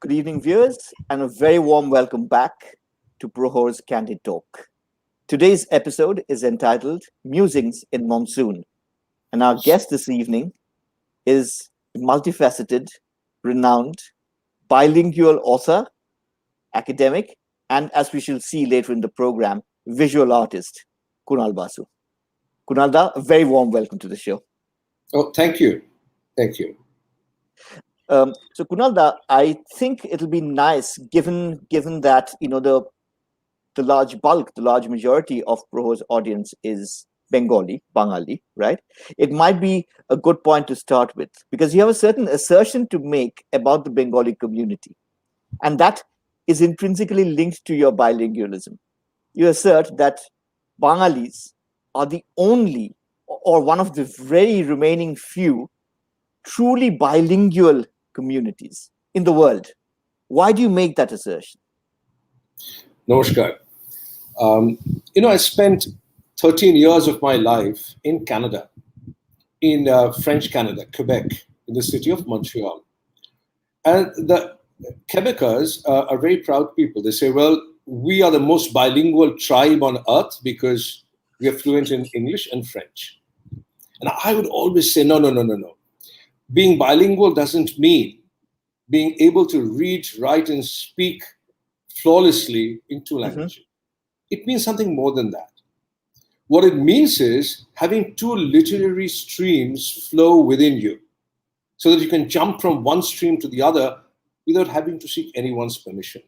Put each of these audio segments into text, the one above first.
Good evening, viewers, and a very warm welcome back to Prohor's Candid Talk. Today's episode is entitled Musings in Monsoon, and our guest this evening is multifaceted, renowned, bilingual author, academic, and as we shall see later in the program, visual artist, Kunal Basu. Kunal da, a very warm welcome to the show. Oh, thank you. Thank you. So Kunal da, I think it'll be nice, given that the large bulk, the large majority of Prohor's audience is Bengali, right? It might be a good point to start with because you have a certain assertion to make about the Bengali community, and that is intrinsically linked to your bilingualism. You assert that Bangalis are the only or one of the very remaining few truly bilingual communities in the world. Why do you make that assertion? Namaskar. I spent 13 years of my life in Canada, in French Canada, Quebec, in the city of Montreal. And the Quebecers are very proud people. They say, well, we are the most bilingual tribe on earth because we are fluent in English and French. And I would always say, no. Being bilingual doesn't mean being able to read, write, and speak flawlessly in two languages. It means something more than that. What it means is having two literary streams flow within you so that you can jump from one stream to the other without having to seek anyone's permission.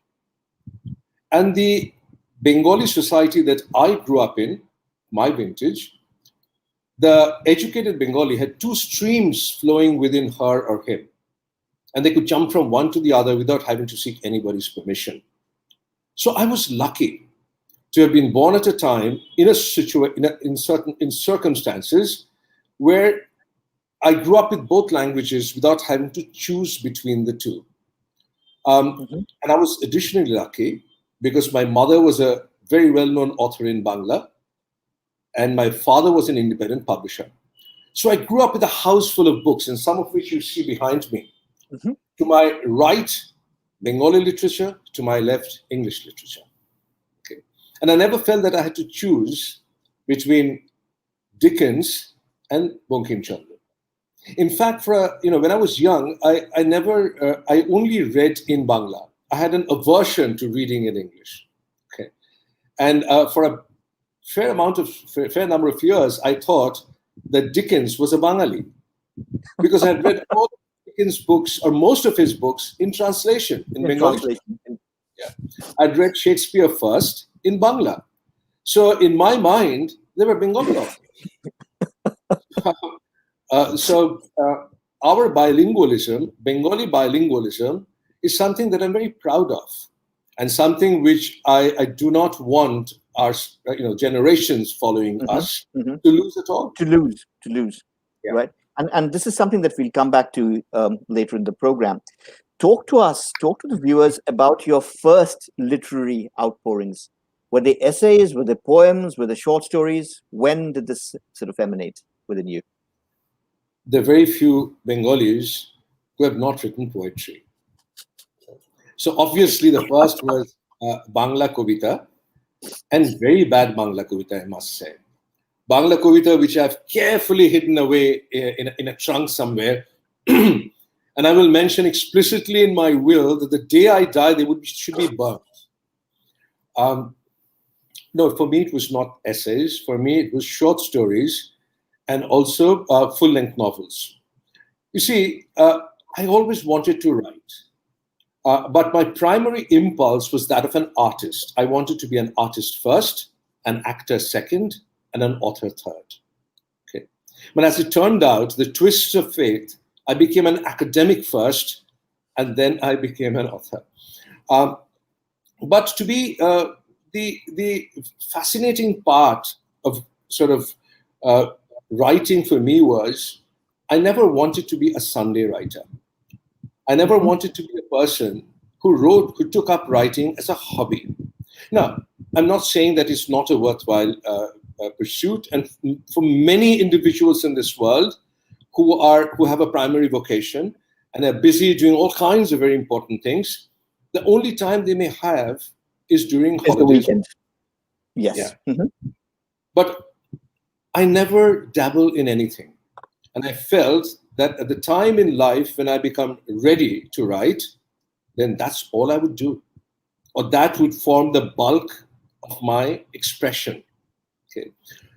And the Bengali society that I grew up in, my vintage, the educated Bengali had two streams flowing within her or him. And they could jump from one to the other without having to seek anybody's permission. So I was lucky to have been born at a time in circumstances where I grew up with both languages without having to choose between the two. And I was additionally lucky because my mother was a very well-known author in Bangla, and my father was an independent publisher. So I grew up with a house full of books, and some of which you see behind me. To my right, Bengali literature, to my left, English literature. Okay. And I never felt that I had to choose between Dickens and Bankim Chandra. In fact, when I was young, I only read in Bangla. I had an aversion to reading in English. Okay. And for a fair number of years, I thought that Dickens was a Bengali because I had read all Dickens' books, or most of his books, in translation, in Bengali. Yeah. I'd read Shakespeare first in Bangla. So in my mind, they were Bengali authors. Our bilingualism, Bengali bilingualism, is something that I'm very proud of, and something which I do not want our generations following us to lose at all. To lose, yeah. Right? And this is something that we'll come back to later in the program. Talk to the viewers about your first literary outpourings. Were they essays? Were they poems? Were they short stories? When did this sort of emanate within you? There are very few Bengalis who have not written poetry. So obviously the first was Bangla Kavita, and very bad Bangla Kavita, I must say. Bangla Kavita, which I've carefully hidden away in a trunk somewhere. And I will mention explicitly in my will that the day I die, they should be burnt. No, for me, it was not essays. For me, it was short stories and also full-length novels. You see, I always wanted to write. But my primary impulse was that of an artist. I wanted to be an artist first, an actor second, and an author third. Okay. But as it turned out, the twists of fate, I became an academic first, and then I became an author. But to be the fascinating part of sort of writing for me was I never wanted to be a Sunday writer. I never wanted to be a person who took up writing as a hobby. Now, I'm not saying that it's not a worthwhile pursuit, and for many individuals in this world who have a primary vocation and are busy doing all kinds of very important things, the only time they may have is during It's the holidays. weekend. Yeah. Yes. But I never dabble in anything. And I felt that at the time in life when I become ready to write, then that's all I would do. Or that would form the bulk of my expression. Okay.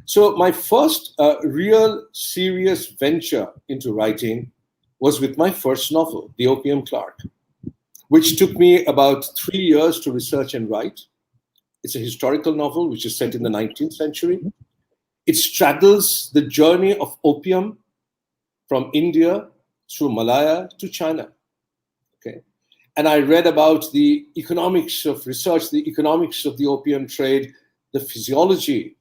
So my first real serious venture into writing was with my first novel, The Opium Clerk, which took me about 3 years to research and write. It's a historical novel which is set in the 19th century. It straddles the journey of opium from India through Malaya to China. Okay. And I read about the economics of research, the economics of the opium trade, the physiology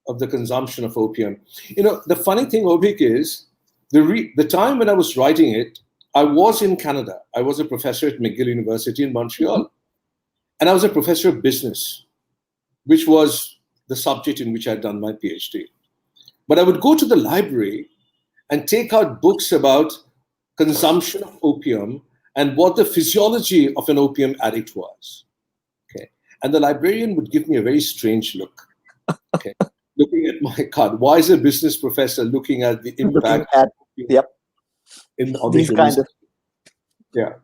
of the consumption of opium. The funny thing, Avik, is the time when I was writing it, I was in Canada. I was a professor at McGill University in Montreal. And I was a professor of business, which was the subject in which I'd done my PhD. But I would go to the library and take out books about consumption of opium and what the physiology of an opium addict was. Okay. And the librarian would give me a very strange look. Okay. Looking at my card. Why is a business professor looking at the impact Looking at, yep, on these the kind of. Yeah.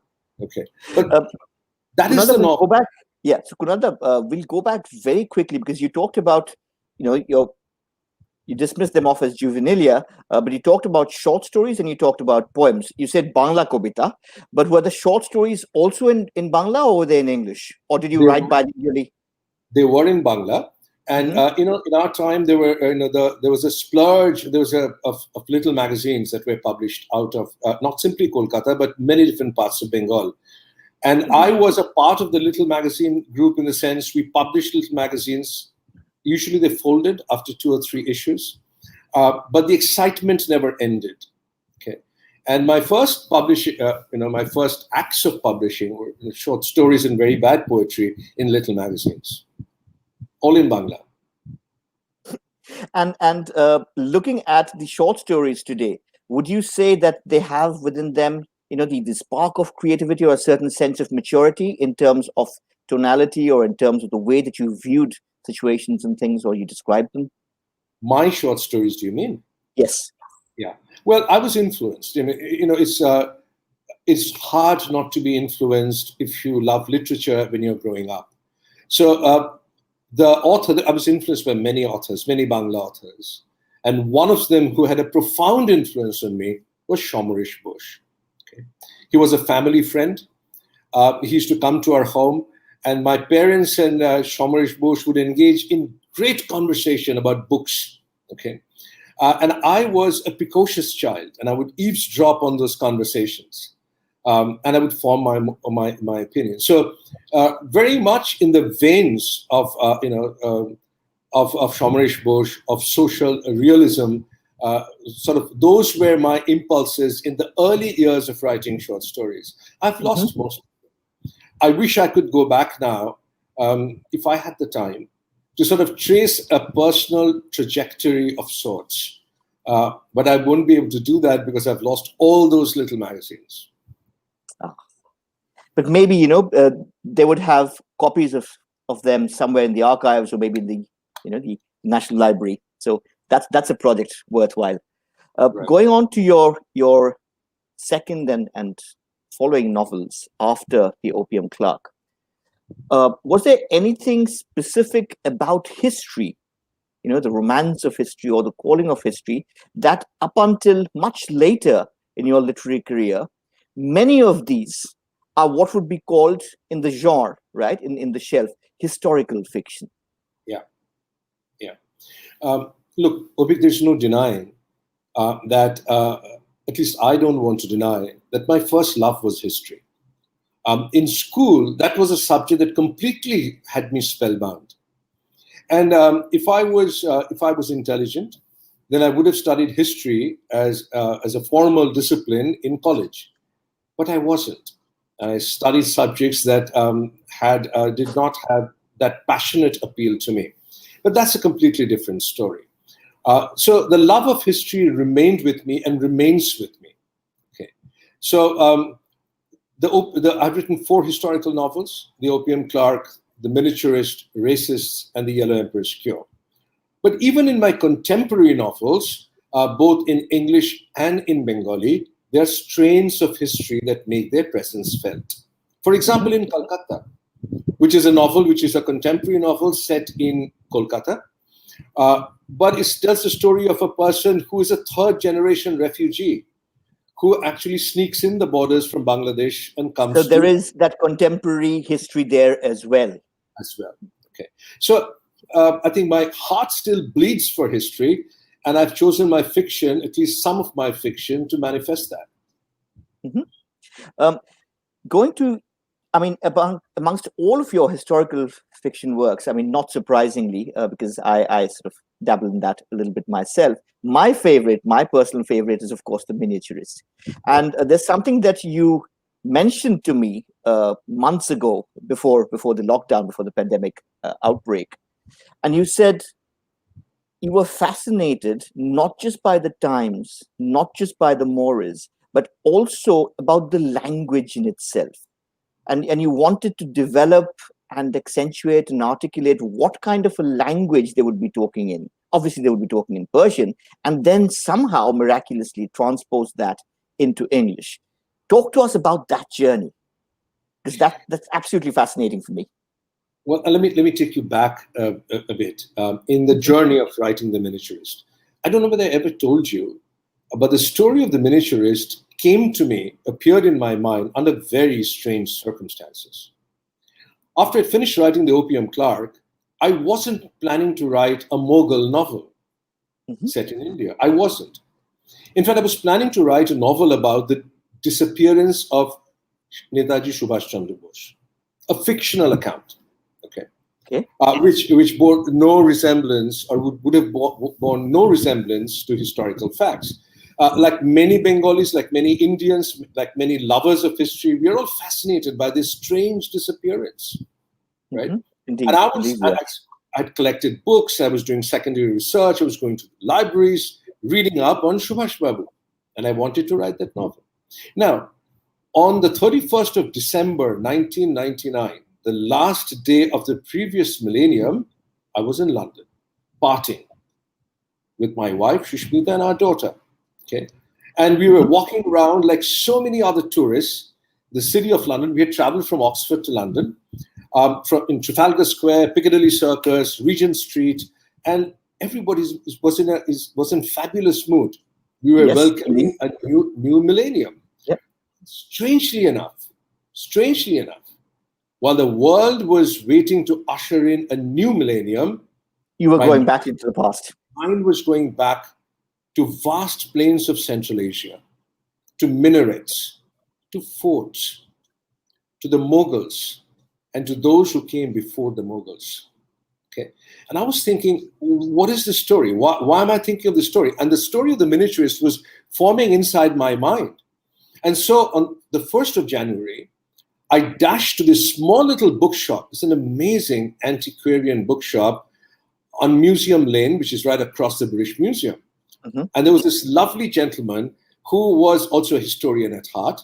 Okay. But that is Kunal, the we'll novel. go back. Yeah, so Kunal, we'll go back very quickly because you talked about, you dismissed them off as juvenilia, but you talked about short stories and you talked about poems. You said Bangla Kobita, but were the short stories also in Bangla or were they in English? Or did you They write were, bilingually? they were in Bangla. And in our time, there were there was a splurge. There was of little magazines that were published out of not simply Kolkata, but many different parts of Bengal. And I was a part of the little magazine group in the sense we published little magazines. Usually they folded after 2 or 3 issues, but the excitement never ended. Okay, and my first my first acts of publishing were short stories and very bad poetry in little magazines, all in Bangla. And looking at the short stories today, would you say that they have within them, the spark of creativity or a certain sense of maturity in terms of tonality or in terms of the way that you viewed situations and things or you described them? My short stories, do you mean? Yes. Yeah. Well, I was influenced. It's hard not to be influenced if you love literature when you're growing up. So the author, I was influenced by many authors, many Bangla authors. And one of them who had a profound influence on me was Shomarish Bush. Okay. He was a family friend. He used to come to our home, and my parents and Shomarish Bush would engage in great conversation about books. Okay. And I was a precocious child, and I would eavesdrop on those conversations. And I would form my opinion. So very much in the veins of Shomarish Bush, of social realism, sort of those were my impulses in the early years of writing short stories. I've lost most of them. I wish I could go back now, if I had the time, to sort of trace a personal trajectory of sorts. But I won't be able to do that because I've lost all those little magazines. But maybe they would have copies of them somewhere in the archives or maybe in the National Library. So that's a project worthwhile. Right. Going on to your second and following novels after The Opium Clerk, was there anything specific about history, the romance of history or the calling of history, that up until much later in your literary career, many of these are what would be called in the genre, right, in the shelf, historical fiction? Yeah. Look, Avik, there's no denying that, at least I don't want to deny, that my first love was history. In school, that was a subject that completely had me spellbound. And if I was intelligent, then I would have studied history as a formal discipline in college. But I wasn't. I studied subjects that did not have that passionate appeal to me. But that's a completely different story. So the love of history remained with me and remains with me. Okay. So I've written 4 historical novels: The Opium Clerk, The Miniaturist, Racists, and The Yellow Emperor's Cure. But even in my contemporary novels, both in English and in Bengali, there are strains of history that make their presence felt. For example, in Kolkata, which is a contemporary novel set in Kolkata, but it tells the story of a person who is a 3rd-generation refugee who actually sneaks in the borders from Bangladesh and comes. So there is that contemporary history there as well. Okay. So I think my heart still bleeds for history, and I've chosen my fiction, at least some of my fiction, to manifest that. Going to, amongst all of your historical fiction works, not surprisingly, because I sort of dabble in that a little bit myself, my personal favorite is, of course, The Miniaturist. And there's something that you mentioned to me months ago, before the lockdown, before the pandemic outbreak. And you said you were fascinated not just by the times, not just by the mores, but also about the language in itself. And you wanted to develop and accentuate and articulate what kind of a language they would be talking in. Obviously, they would be talking in Persian, and then somehow miraculously transpose that into English. Talk to us about that journey, because that's absolutely fascinating for me. Well, let me take you back a bit in the journey of writing The Miniaturist. I don't know whether I ever told you, but the story of The Miniaturist appeared in my mind under very strange circumstances. After I finished writing The Opium Clerk, I wasn't planning to write a Mughal novel set in India. I wasn't. In fact, I was planning to write a novel about the disappearance of Netaji Subhash Chandra Bose, a fictional account, which bore no resemblance, or would have borne no resemblance to historical facts. Like many Bengalis, like many Indians, like many lovers of history, we are all fascinated by this strange disappearance, right? Indeed. And I'd collected books, I was doing secondary research, I was going to libraries, reading up on Subhash Babu, and I wanted to write that novel. Now, on the 31st of December, 1999, the last day of the previous millennium, I was in London, partying with my wife, Shushmita, and our daughter. Okay, and we were walking around like so many other tourists, the city of London. We had traveled from Oxford to London, in Trafalgar Square, Piccadilly Circus, Regent Street, and everybody was in fabulous mood. We were welcoming a new millennium. Yep. Strangely enough, while the world was waiting to usher in a new millennium, you were going back into the past. Mine was going back to vast plains of Central Asia, to minarets, to forts, to the Mughals, and to those who came before the Mughals. Okay, and I was thinking, what is the story? Why am I thinking of the story? And the story of The Miniaturist was forming inside my mind. And so on the 1st of January, I dashed to this small little bookshop. It's an amazing antiquarian bookshop on Museum Lane, which is right across the British Museum. And there was this lovely gentleman who was also a historian at heart.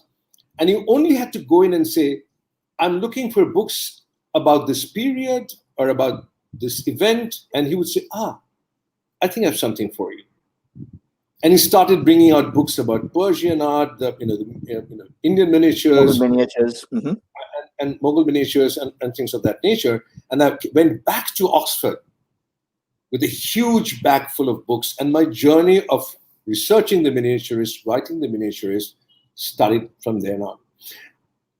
And he only had to go in and say, I'm looking for books about this period or about this event. And he would say, I think I have something for you. And he started bringing out books about Persian art, Indian miniatures, and Mughal miniatures and things of that nature. And I went back to Oxford with a huge bag full of books. And my journey of researching The Miniaturist, writing The Miniaturist, started from there on.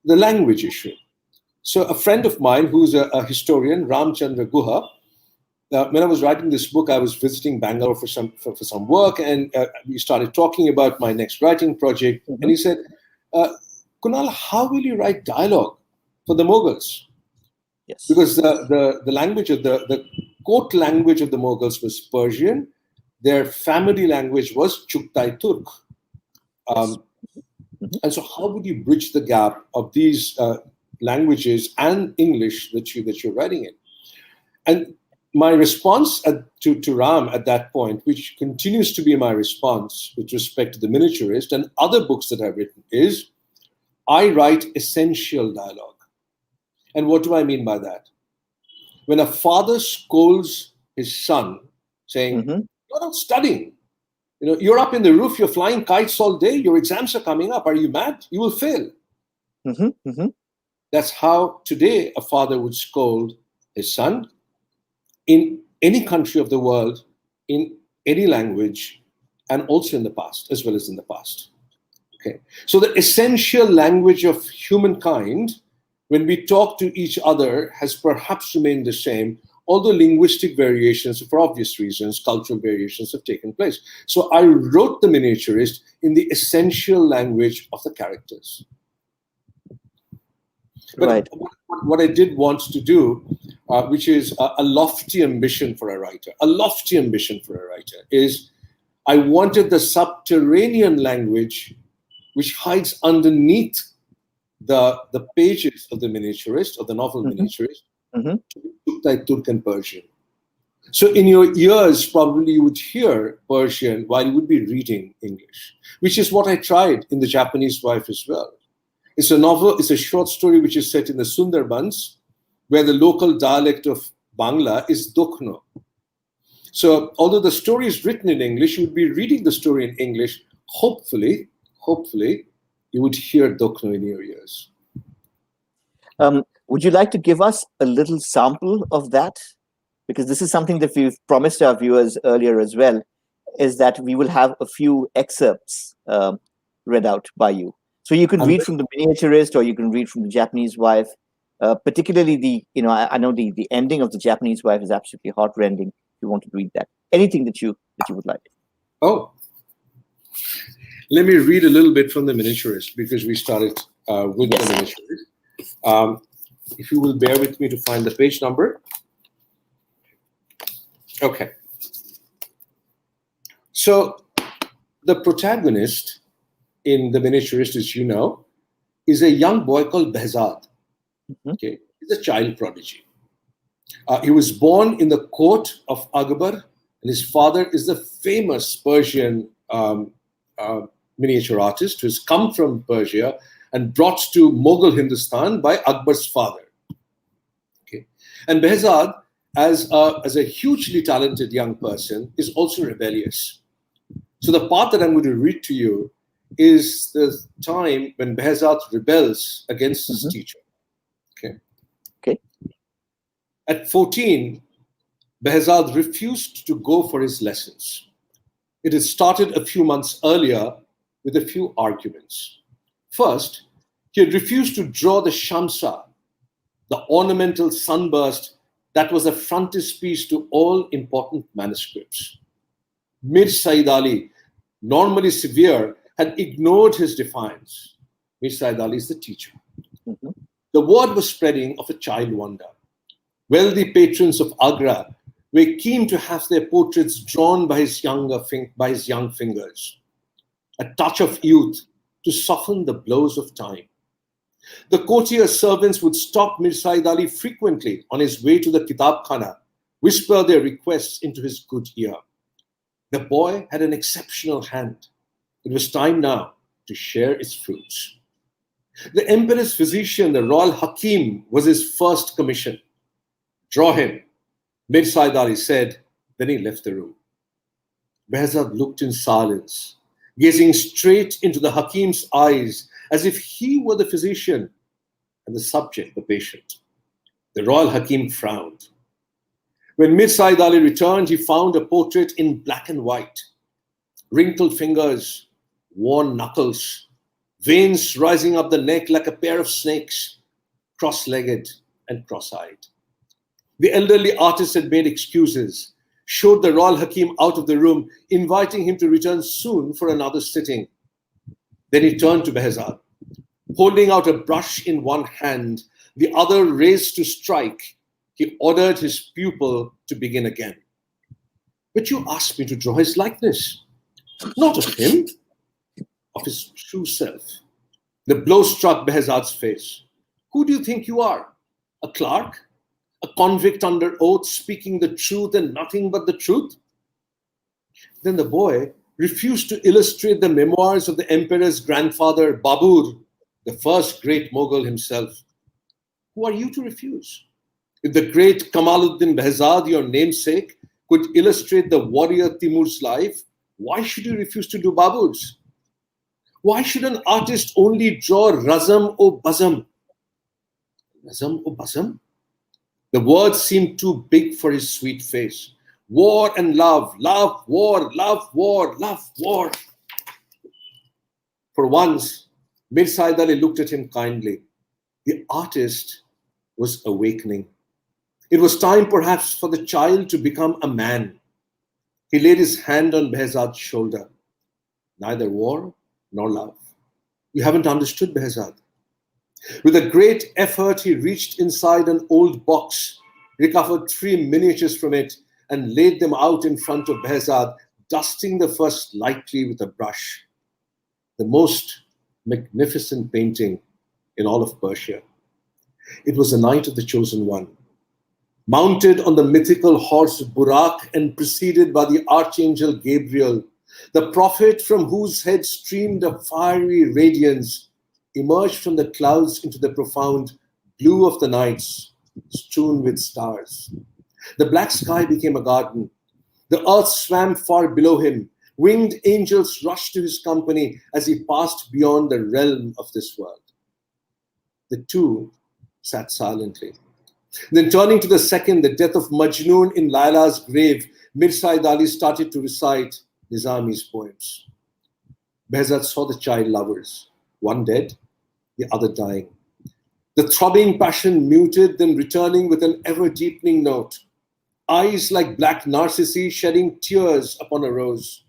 The language issue. So a friend of mine who's a historian, Ram Chandra Guha, when I was writing this book, I was visiting Bangalore for some work, and we started talking about my next writing project. And he said, Kunal, how will you write dialogue for the Mughals? Yes. Because the language of the court language of the Mughals was Persian. Their family language was Chuktai Turk. And so how would you bridge the gap of these languages and English that you're writing in? And my response to Ram at that point, which continues to be my response with respect to The Miniaturist and other books that I've written, is I write essential dialogue. And what do I mean by that? When a father scolds his son, saying, Mm-hmm. "You're not studying. You're up in the roof, you're flying kites all day, your exams are coming up. Are you mad? You will fail." Mm-hmm. Mm-hmm. That's how today a father would scold his son in any country of the world, in any language, and also in the past, as well as in the past. Okay. So the essential language of humankind, when we talk to each other, has perhaps remained the same, although linguistic variations, for obvious reasons, cultural variations have taken place. So I wrote The Miniaturist in the essential language of the characters. But Right. what I did want to do, which is a lofty ambition for a writer, is I wanted the subterranean language which hides underneath the pages of the Miniaturist, of the novel Mm-hmm. Miniaturist, Mm-hmm. like Turk and Persian. So in your ears, probably you would hear Persian while you would be reading English, which is what I tried in The Japanese Wife as well. It's a novel, it's a short story which is set in the Sundarbans, where the local dialect of Bangla is Dokhno. So although the story is written in English, you would be reading the story in English. Hopefully, you would hear Dokhno in your ears. Would you like to give us a little sample of that? Because this is something that we've promised our viewers earlier as well, is that we will have a few excerpts read out by you. So you can read from The Miniaturist, or you can read from The Japanese Wife. Particularly I know the ending of The Japanese Wife is absolutely heartrending. If you want to read that, anything that you would like. Oh, let me read a little bit from The Miniaturist, because we started with Yes. The Miniaturist. If you will bear with me to find the page number. Okay. So the protagonist in The Miniaturist, as you know, is a young boy called Behzad. Mm-hmm. Okay, he's a child prodigy. He was born in the court of Akbar, and his father is the famous Persian miniature artist who has come from Persia and brought to Mughal Hindustan by Akbar's father. Okay, and Behzad, as a hugely talented young person, is also rebellious. So the part that I'm going to read to you is the time when Behzad rebels against his teacher. Okay. At 14, Behzad refused to go for his lessons. It had started a few months earlier with a few arguments. First, he had refused to draw the shamsa, the ornamental sunburst that was a frontispiece to all important manuscripts. Mir Said Ali, normally severe, had ignored his defiance. Mir Said Ali is the teacher. Mm-hmm. The word was spreading of a child wonder. Wealthy patrons of Agra were keen to have their portraits drawn by his young fingers. A touch of youth to soften the blows of time. The courtier servants would stop Mir Said Ali frequently on his way to the Kitab Khana, whisper their requests into his good ear. The boy had an exceptional hand. It was time now to share its fruits. The emperor's physician, the royal Hakim, was his first commission. Draw him, Mir Said Ali said. Then he left the room. Behzad looked in silence, gazing straight into the Hakim's eyes as if he were the physician and the subject the patient. The royal Hakim frowned. When Mir Said Ali returned, he found a portrait in black and white. Wrinkled fingers, worn knuckles, veins rising up the neck like a pair of snakes, cross-legged and cross-eyed. The elderly artist had made excuses, showed the royal Hakim out of the room, inviting him to return soon for another sitting. Then he turned to Behzad. Holding out a brush in one hand, the other raised to strike, he ordered his pupil to begin again. But you asked me to draw his likeness. Not of him, of his true self. The blow struck Behzad's face. Who do you think you are? A clerk? A convict under oath speaking the truth and nothing but the truth? Then the boy refused to illustrate the memoirs of the emperor's grandfather, Babur, the first great Mughal himself. Who are you to refuse? If the great Kamaluddin Behzad, your namesake, could illustrate the warrior Timur's life, why should you refuse to do Babur's? Why should an artist only draw Razam o Bazam? Razam o Bazam? The words seemed too big for his sweet face. War and love, love, war, love, war, love, war. For once, Mir Said Ali looked at him kindly. The artist was awakening. It was time perhaps for the child to become a man. He laid his hand on Behzad's shoulder. Neither war nor love. You haven't understood, Behzad. With a great effort, he reached inside an old box, recovered 3 miniatures from it, and laid them out in front of Behzad, dusting the first lightly with a brush. The most magnificent painting in all of Persia. It was the night of the chosen one. Mounted on the mythical horse Burak and preceded by the archangel Gabriel, the prophet from whose head streamed a fiery radiance emerged from the clouds into the profound blue of the nights, strewn with stars. The black sky became a garden. The earth swam far below him. Winged angels rushed to his company as he passed beyond the realm of this world. The two sat silently. Then turning to the second, the death of Majnun in Laila's grave, Mir Said Ali started to recite Nizami's poems. Behzad saw the child lovers, one dead, the other dying. The throbbing passion muted, then returning with an ever-deepening note. Eyes like black narcissi shedding tears upon a rose.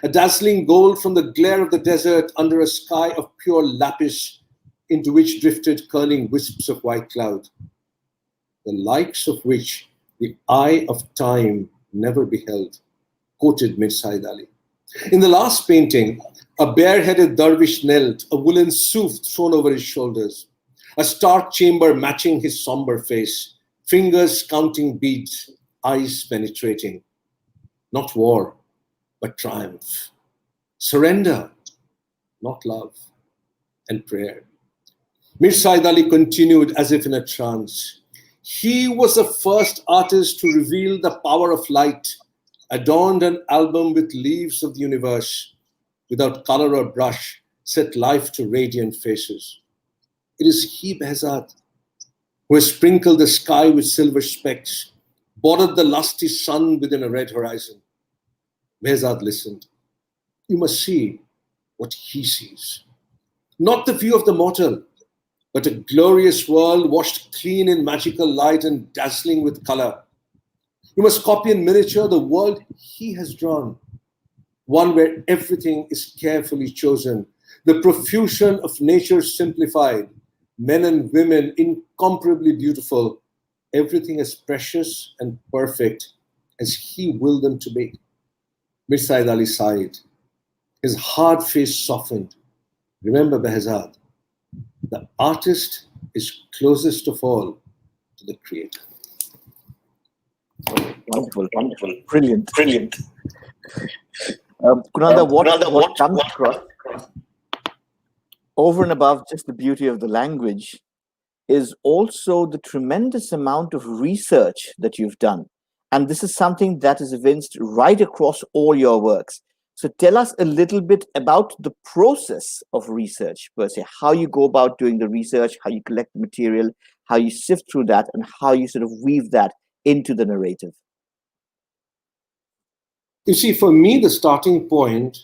A dazzling gold from the glare of the desert under a sky of pure lapis into which drifted curling wisps of white cloud, the likes of which the eye of time never beheld, quoted Mir Said Ali. In the last painting, a bare-headed dervish knelt, a woolen souf thrown over his shoulders, a stark chamber matching his somber face, fingers counting beads, eyes penetrating. Not war, but triumph. Surrender, not love, and prayer. Mir Said Ali continued as if in a trance. He was the first artist to reveal the power of light, adorned an album with leaves of the universe, without color or brush, set life to radiant faces. It is he, Behzad, who has sprinkled the sky with silver specks, bordered the lusty sun within a red horizon. Behzad listened. You must see what he sees. Not the view of the mortal, but a glorious world washed clean in magical light and dazzling with color. You must copy in miniature the world he has drawn, one where everything is carefully chosen, the profusion of nature simplified, men and women incomparably beautiful, everything as precious and perfect as he willed them to be. Mir Said Ali sighed. His hard face softened. Remember, Behzad, the artist is closest of all to the creator. Wonderful, wonderful, brilliant, brilliant. Kunal, what comes across over and above just the beauty of the language is also the tremendous amount of research that you've done. And this is something that is evinced right across all your works. So tell us a little bit about the process of research per se, how you go about doing the research, how you collect the material, how you sift through that, and how you sort of weave that into the narrative. You see, for me, the starting point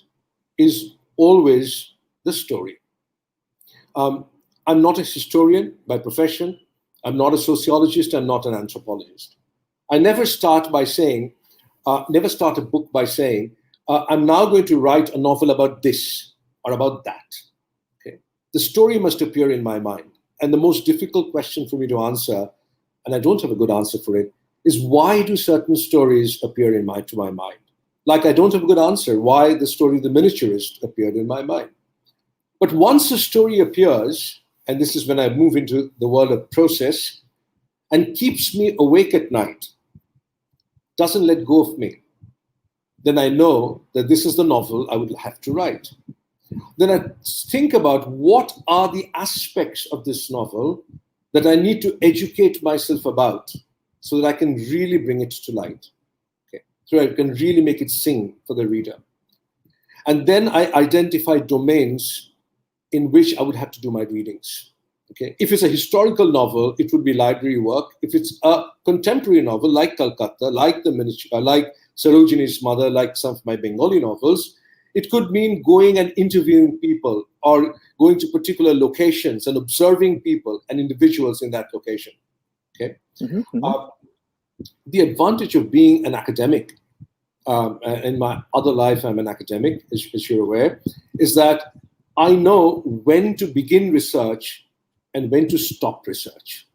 is always the story. I'm not a historian by profession. I'm not a sociologist. I'm not an anthropologist. I never start by saying, never start a book by saying, I'm now going to write a novel about this or about that. Okay. The story must appear in my mind. And the most difficult question for me to answer, and I don't have a good answer for it, is why do certain stories appear to my mind? Like I don't have a good answer why the story of the Miniaturist appeared in my mind. But once a story appears, and this is when I move into the world of process, and keeps me awake at night, doesn't let go of me, then I know that this is the novel I would have to write. then I think about what are the aspects of this novel that I need to educate myself about so that I can really bring it to light. Okay. So I can really make it sing for the reader. And then I identify domains in which I would have to do my readings. Okay. If it's a historical novel, it would be library work. If it's a contemporary novel like Kolkata, like like Sarojini's Mother, like some of my Bengali novels, it could mean going and interviewing people or going to particular locations and observing people and individuals in that location. Okay. The advantage of being an academic, in my other life, I'm an academic, as you're aware, is that I know when to begin research and when to stop research.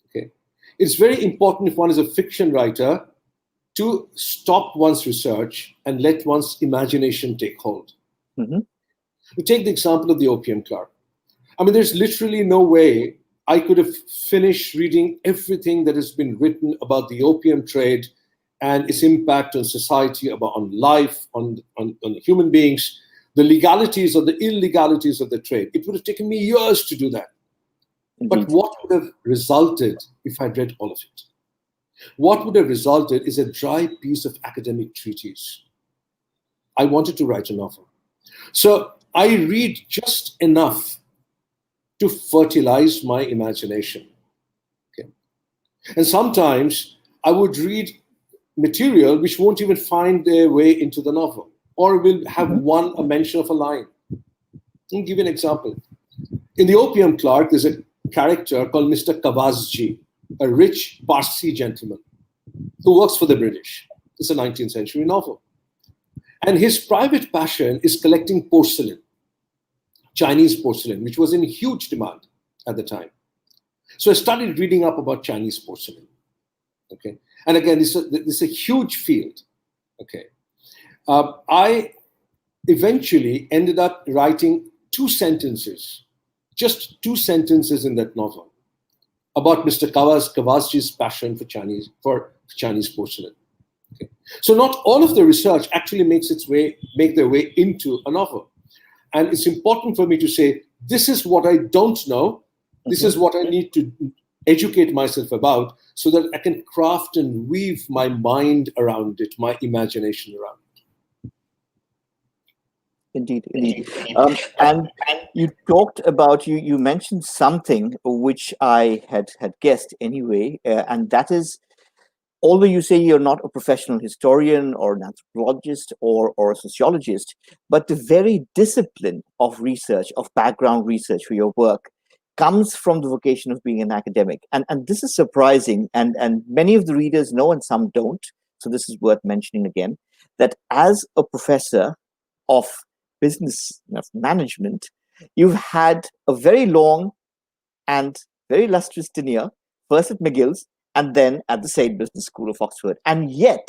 Okay. It's very important if one is a fiction writer to stop one's research and let one's imagination take hold. We take the example of the Opium Clerk. I mean, there's literally no way I could have finished reading everything that has been written about the opium trade and its impact on society, on life, on human beings, the legalities or the illegalities of the trade. It would have taken me years to do that. But what would have resulted if I'd read all of it? What would have resulted is a dry piece of academic treatise. I wanted to write a novel. So I read just enough to fertilize my imagination. Okay. And sometimes I would read material which won't even find their way into the novel, or will have a mention of a line. I'll give you an example. In The Opium Clerk, there's a character called Mr. Kawasji, a rich Parsi gentleman who works for the British. It's a 19th century novel. And his private passion is collecting porcelain, Chinese porcelain, which was in huge demand at the time. So I started reading up about Chinese porcelain. Okay. And again, this is a huge field. Okay. I eventually ended up writing just two sentences in that novel about Mr. Kawasji's passion for Chinese porcelain. Okay. So not all of the research actually make their way into a novel. And it's important for me to say, this is what I don't know. This is what I need to educate myself about so that I can craft and weave my mind around it, my imagination around it. Indeed. And you talked about, you mentioned something which I had guessed anyway, and that is, although you say you're not a professional historian or an anthropologist or a sociologist, but the very discipline of research, of background research for your work, comes from the vocation of being an academic. And this is surprising, and many of the readers know and some don't, so this is worth mentioning again, that as a professor of business management, you've had a very long and very illustrious tenure, first at McGill's and then at the Said Business School of Oxford. And yet,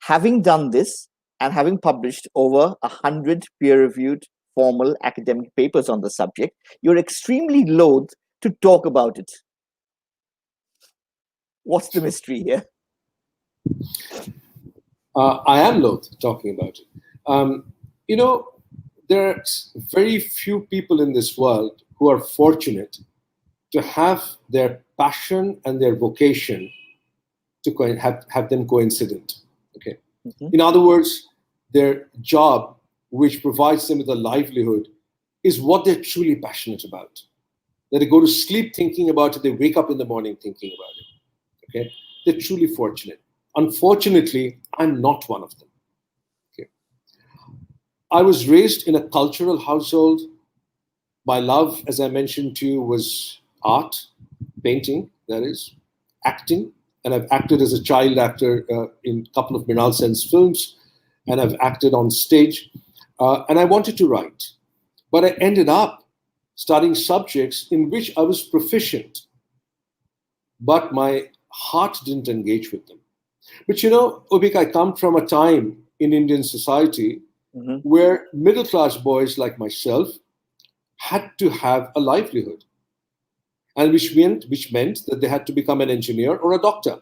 having done this and having published over 100 peer-reviewed formal academic papers on the subject, you're extremely loath to talk about it. What's the mystery here? I am loath talking about it. There are very few people in this world who are fortunate to have their passion and their vocation to have them coincident. Okay. In other words, their job, which provides them with a livelihood, is what they're truly passionate about. That they go to sleep thinking about it, they wake up in the morning thinking about it. Okay. They're truly fortunate. Unfortunately, I'm not one of them. Okay. I was raised in a cultural household. My love, as I mentioned to you, was art, painting, that is, acting. And I've acted as a child actor in a couple of Mrinal Sen's films, and I've acted on stage. And I wanted to write. But I ended up studying subjects in which I was proficient, but my heart didn't engage with them. But Avik, I come from a time in Indian society where middle-class boys like myself had to have a livelihood, and which meant that they had to become an engineer or a doctor.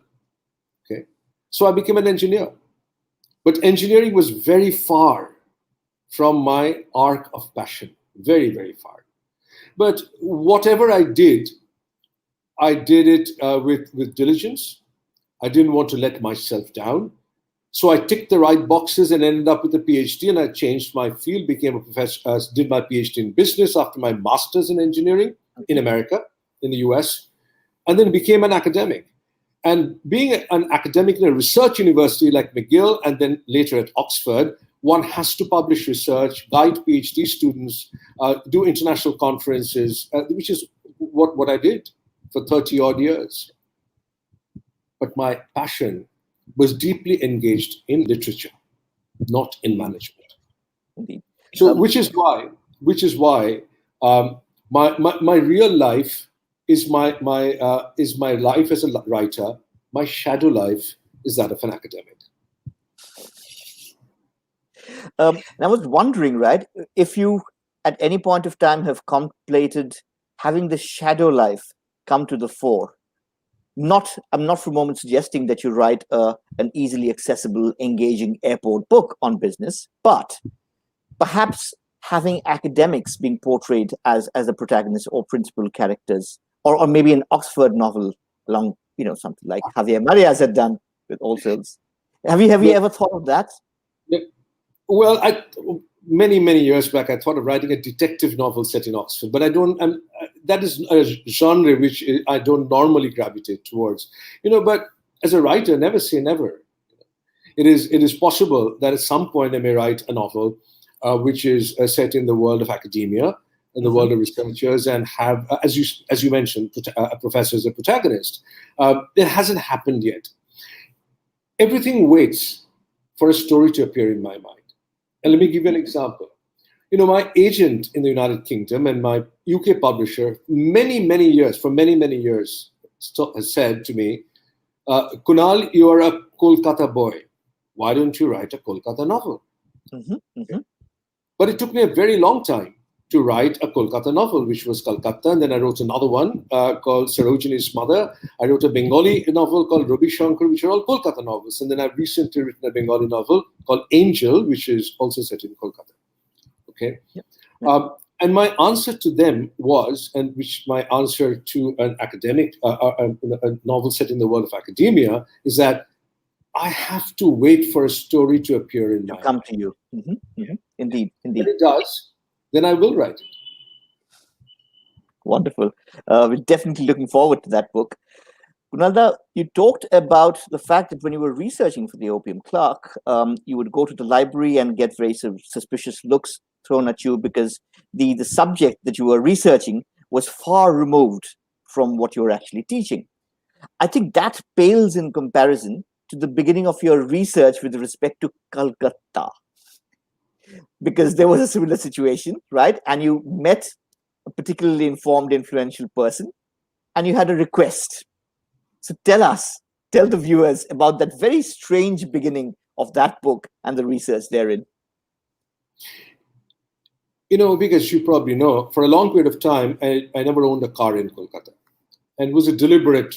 Okay, so I became an engineer, but engineering was very far from my arc of passion, very, very far. But whatever I did it with diligence. I didn't want to let myself down. So I ticked the right boxes and ended up with a PhD, and I changed my field, became a professor, did my PhD in business after my master's in engineering in America, in the US, and then became an academic. And being an academic in a research university like McGill and then later at Oxford, one has to publish research, guide PhD students, do international conferences, which is what I did for 30 odd years. But my passion was deeply engaged in literature, not in management. Indeed. So, which is why my real life is my life as a writer. My shadow life is that of an academic. And I was wondering, right, if you at any point of time have contemplated having the shadow life come to the fore. I'm not for a moment suggesting that you write an easily accessible, engaging airport book on business, but perhaps having academics being portrayed as the protagonist or principal characters, or maybe an Oxford novel along, something like Javier Marias had done with All Souls. Have you ever thought of that? Well, many years back, I thought of writing a detective novel set in Oxford, but I don't. That is a genre which I don't normally gravitate towards. But as a writer, never say never. It is possible that at some point I may write a novel which is set in the world of academia, in the world of researchers, and have, as you mentioned, a professor as a protagonist. It hasn't happened yet. Everything waits for a story to appear in my mind. And let me give you an example. My agent in the United Kingdom and my UK publisher, for many years, has said to me, Kunal, you are a Kolkata boy. Why don't you write a Kolkata novel? But it took me a very long time to write a Kolkata novel, which was Kolkata. And then I wrote another one called Sarojini's Mother. I wrote a Bengali novel called Rabi Shankar, which are all Kolkata novels. And then I've recently written a Bengali novel called Angel, which is also set in Kolkata. Okay. Yeah. And my answer to them was, and which my answer to an academic, a novel set in the world of academia, is that I have to wait for a story to appear in my come mind. To you. Indeed. When it does, then I will write it. Wonderful. We're definitely looking forward to that book. Kunal, you talked about the fact that when you were researching for the Opium Clerk, you would go to the library and get very suspicious looks thrown at you because the subject that you were researching was far removed from what you were actually teaching. I think that pales in comparison to the beginning of your research with respect to Kolkata, because there was a similar situation, right? And you met a particularly informed, influential person, and you had a request. So tell the viewers about that very strange beginning of that book and the research therein. Because you probably know, for a long period of time, I never owned a car in Kolkata, and it was a deliberate.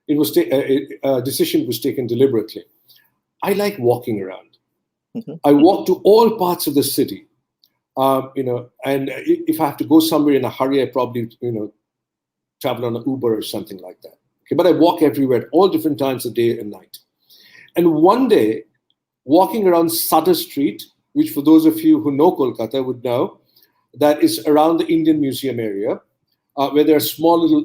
A decision was taken deliberately. I like walking around. I walk to all parts of the city, and if I have to go somewhere in a hurry, I probably, travel on an Uber or something like that. Okay, but I walk everywhere at all different times of day and night. And one day, walking around Sutter Street, which for those of you who know Kolkata would know, that is around the Indian Museum area, where there are small little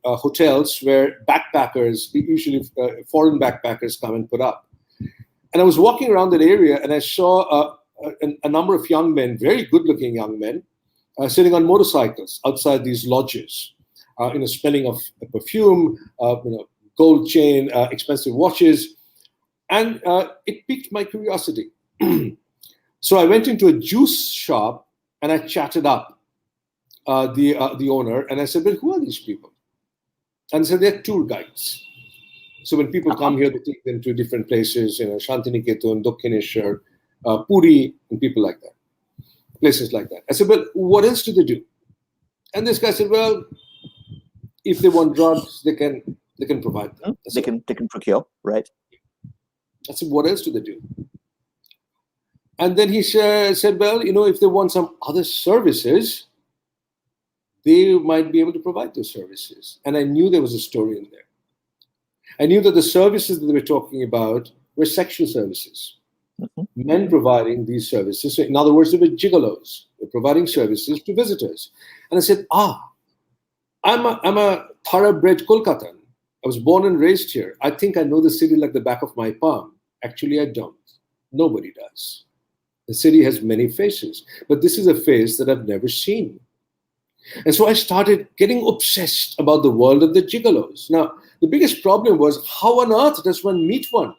hotels where backpackers, usually foreign backpackers, come and put up. And I was walking around that area and I saw a number of young men, very good-looking young men, sitting on motorcycles outside these lodges, smelling of perfume, gold chain, expensive watches. And it piqued my curiosity. So I went into a juice shop and I chatted up the owner, and I said, "Well, who are these people?" And he said, "They're tour guides. So when people come here, they take them to different places, Shantiniketan, Dakshineshwar, Puri, and people like that, places like that." I said, "Well, what else do they do?" And this guy said, "Well, if they want drugs, they can provide them. They can procure, right?" I said, "What else do they do?" And then he said, well, if they want some other services, they might be able to provide those services. And I knew there was a story in there. I knew that the services that they were talking about were sexual services. Men providing these services. So in other words, they were gigolos. They're providing services to visitors. And I said, I'm a thoroughbred Kolkatan. I was born and raised here. I think I know the city like the back of my palm. Actually, I don't. Nobody does. The city has many faces, but this is a face that I've never seen. And so I started getting obsessed about the world of the gigolos. Now, the biggest problem was, how on earth does one meet one?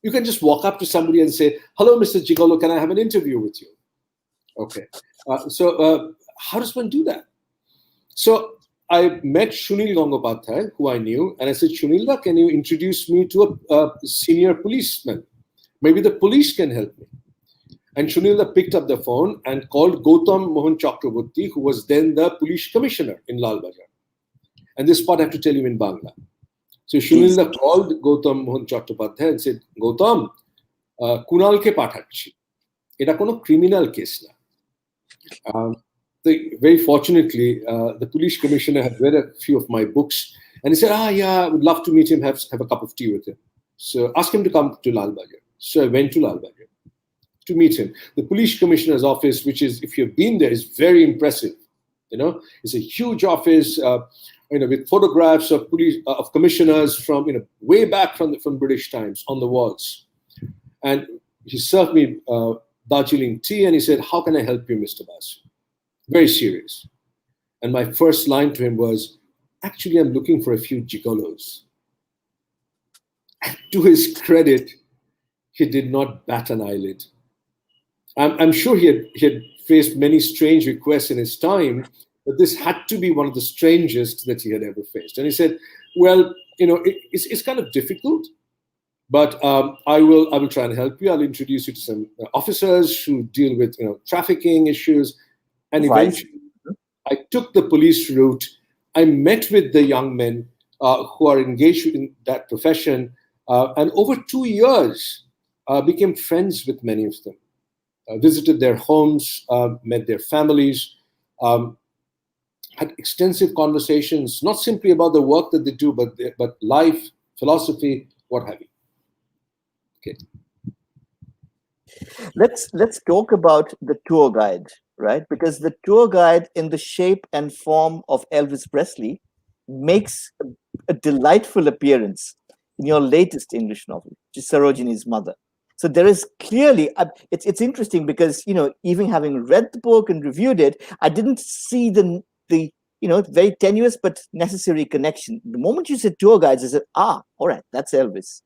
You can just walk up to somebody and say, hello, Mr. Gigolo, can I have an interview with you? Okay. So how does one do that? So I met Shunil Gangopadhyay, who I knew, and I said, Shunilda, can you introduce me to a senior policeman? Maybe the police can help me. And Shunilda picked up the phone and called Gautam Mohan Chakraborty, who was then the police commissioner in Lal Bazar. And this part I have to tell you in Bangla. So Shunilda called Gautam Mohan Chakraborty and said, Gautam, Kunal ke pathachchi. Eta kono criminal case na. Very fortunately, the police commissioner had read a few of my books, and he said, yeah, I would love to meet him, have a cup of tea with him. So ask him to come to Lal Bazar. So I went to Lal Bazar to meet him. The police commissioner's office, which is, if you've been there, is very impressive. It's a huge office, with photographs of police of commissioners from way back from British times on the walls. And he served me Darjeeling tea, and he said, "How can I help you, Mr. Basu?" Very serious. And my first line to him was, "Actually, I'm looking for a few gigolos." And to his credit, he did not bat an eyelid. I'm sure he had faced many strange requests in his time, but this had to be one of the strangest that he had ever faced. And he said, "Well, it's kind of difficult, but I will try and help you. I'll introduce you to some officers who deal with trafficking issues." And eventually, I took the police route. I met with the young men who are engaged in that profession, and over 2 years, became friends with many of them. Visited their homes, met their families, had extensive conversations, not simply about the work that they do, but life, philosophy, what have you. Okay. Let's talk about the tour guide, right? Because the tour guide, in the shape and form of Elvis Presley, makes a delightful appearance in your latest English novel, which is Sarojini's Mother. So there is clearly, it's interesting because, even having read the book and reviewed it, I didn't see the very tenuous but necessary connection. The moment you said tour guides, I said, all right, that's Elvis,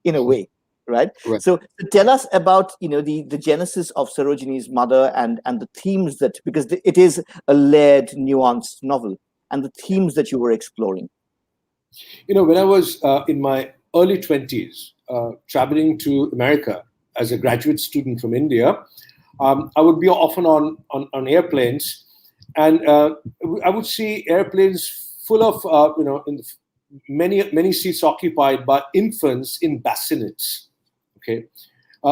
in a way, right? So tell us about, the genesis of Sarojini's Mother and the themes because it is a layered, nuanced novel, and the themes that you were exploring. When I was in my early 20s, traveling to America as a graduate student from India, I would be often on airplanes, and I would see airplanes full of many seats occupied by infants in bassinets. Okay,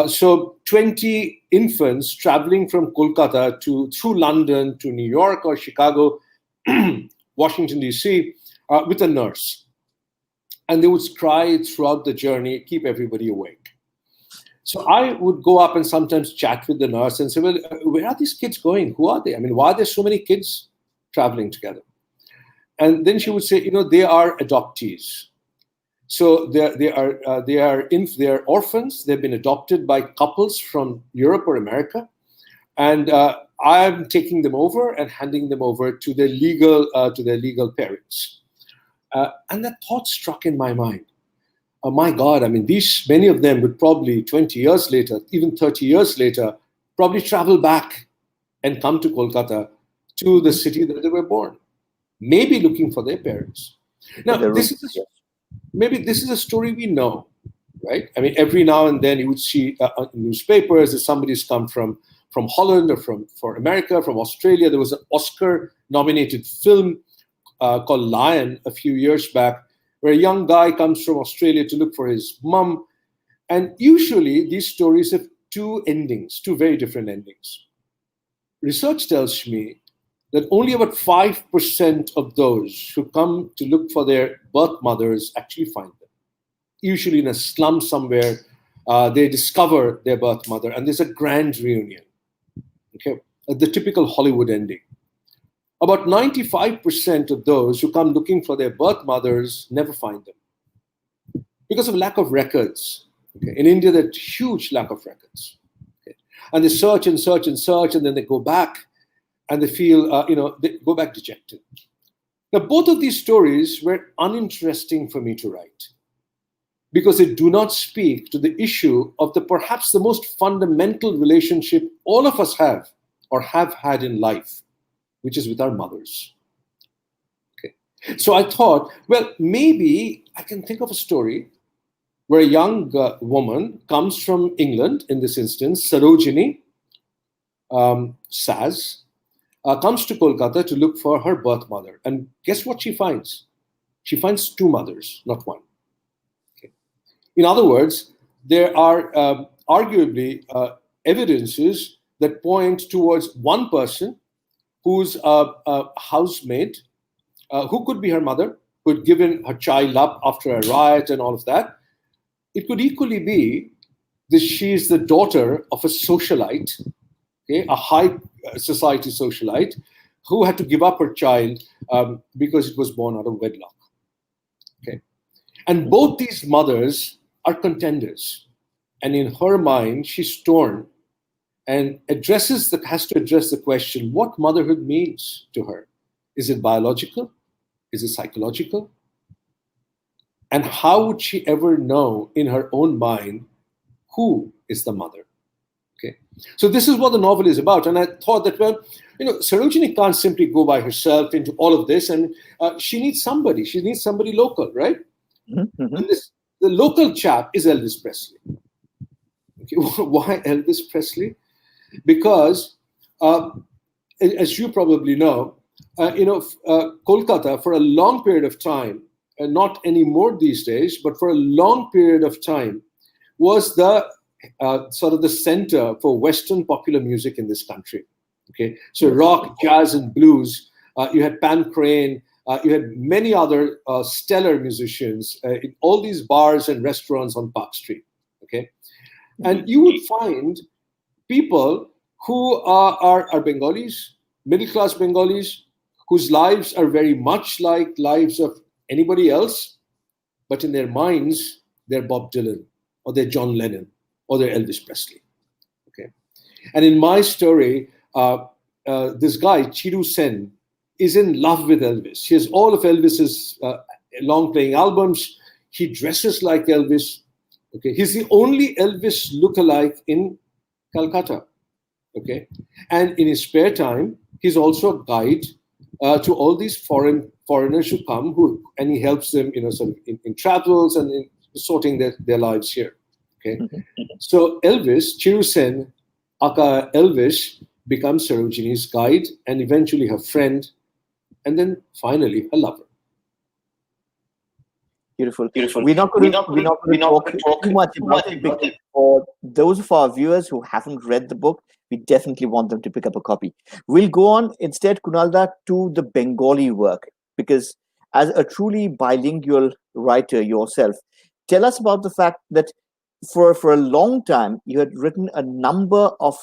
so 20 infants traveling from Kolkata through London to New York or Chicago, Washington D.C. With a nurse. And they would cry throughout the journey, keep everybody awake. So I would go up and sometimes chat with the nurse and say, well, where are these kids going? Who are they? I mean, why are there so many kids traveling together? And then she would say, they are adoptees. So they are orphans. They've been adopted by couples from Europe or America. And I'm taking them over and handing them over to their legal parents. And that thought struck in my mind. Oh my God, I mean, many of them would probably 20 years later, even 30 years later, probably travel back and come to Kolkata, to the city that they were born, maybe looking for their parents. Now, maybe this is a story we know, right? I mean, every now and then you would see in newspapers that somebody's come from Holland or from America, from Australia. There was an Oscar-nominated film called Lion a few years back, where a young guy comes from Australia to look for his mum. And usually these stories have two endings, two very different endings. Research tells me that only about 5% of those who come to look for their birth mothers actually find them. Usually in a slum somewhere, they discover their birth mother, and there's a grand reunion. Okay, the typical Hollywood ending. About 95% of those who come looking for their birth mothers never find them because of lack of records. Okay? In India, there's huge lack of records. Okay? And they search and search and search, and then they go back and they feel, they go back dejected. Now, both of these stories were uninteresting for me to write because they do not speak to the issue of perhaps the most fundamental relationship all of us have or have had in life, which is with our mothers. Okay. So I thought, well, maybe I can think of a story where a young woman comes from England, in this instance, Sarojini, Saz, comes to Kolkata to look for her birth mother. And guess what she finds? She finds two mothers, not one. Okay. In other words, there are arguably evidences that point towards one person who's a housemaid, who could be her mother, who had given her child up after a riot and all of that. It could equally be that she's the daughter of a socialite, okay, a high society socialite, who had to give up her child because it was born out of wedlock. Okay. And both these mothers are contenders. And in her mind, she's torn and has to address the question, what motherhood means to her. Is it biological? Is it psychological? And how would she ever know in her own mind who is the mother? Okay. So this is what the novel is about. And I thought that, well, Sarojini can't simply go by herself into all of this, and she needs somebody. She needs somebody local, right? Mm-hmm. And the local chap is Elvis Presley. Okay. Why Elvis Presley? Because, as you probably know, Kolkata for a long period of time, not anymore these days, but for a long period of time, was the sort of the center for Western popular music in this country. Okay, so rock, jazz, and blues. You had Pan Crane. You had many other stellar musicians in all these bars and restaurants on Park Street. Okay, and you would find people who are Bengalis, middle-class Bengalis, whose lives are very much like lives of anybody else, but in their minds, they're Bob Dylan, or they're John Lennon, or they're Elvis Presley. Okay, and in my story, this guy, Chiru Sen, is in love with Elvis. He has all of Elvis's long-playing albums. He dresses like Elvis. Okay, he's the only Elvis lookalike in Calcutta. Okay, and in his spare time, he's also a guide to all these foreigners who come, and he helps them, sort of in travels and in sorting their lives here. Okay, so Elvis, Chiru Sen, aka Elvis, becomes Sarojini's guide and eventually her friend, and then finally her lover. Beautiful. We're not going to talk too much about it, because for those of our viewers who haven't read the book, we definitely want them to pick up a copy. We'll go on instead, Kunalda, to the Bengali work, because as a truly bilingual writer yourself, tell us about the fact that for a long time you had written a number of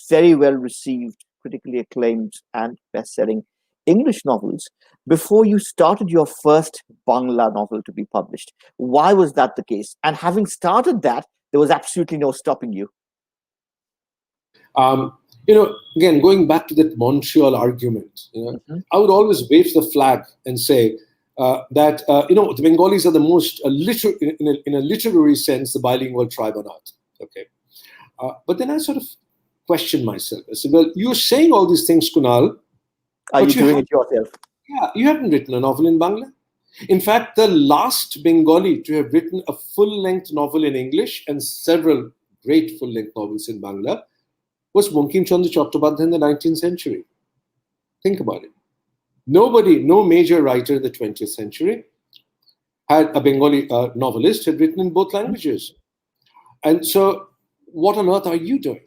very well received, critically acclaimed, and best-selling English novels before you started your first Bangla novel to be published. Why was that the case? And having started that, there was absolutely no stopping you. Again, going back to that Montreal argument, I would always wave the flag and say that the Bengalis are the most in a literary sense, the bilingual tribe on earth. Okay, but then I sort of questioned myself. I said, well, you're saying all these things, Kunal. Are you doing it yourself? Yeah, you haven't written a novel in Bangla. In fact, the last Bengali to have written a full-length novel in English and several great full-length novels in Bangla was Bankim Chandra Chattopadhyay in the 19th century. Think about it. No major writer in the 20th century had a Bengali novelist had written in both languages. And so what on earth are you doing?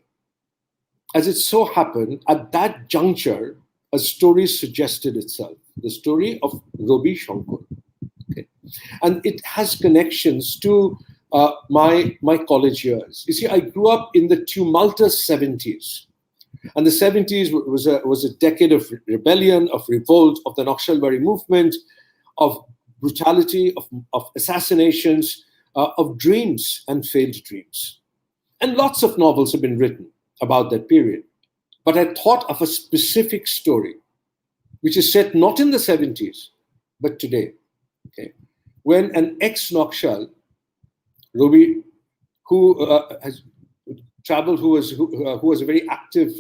As it so happened, at that juncture, a story suggested itself, the story of Robi Shankar. Okay. And it has connections to my college years. You see, I grew up in the tumultuous 70s. And the 70s was a decade of rebellion, of revolt, of the Naxalbari movement, of brutality, of assassinations, of dreams and failed dreams. And lots of novels have been written about that period. But I thought of a specific story, which is set not in the 70s, but today. Okay. When an ex-Nakshal, Robi, who has traveled, who was a very active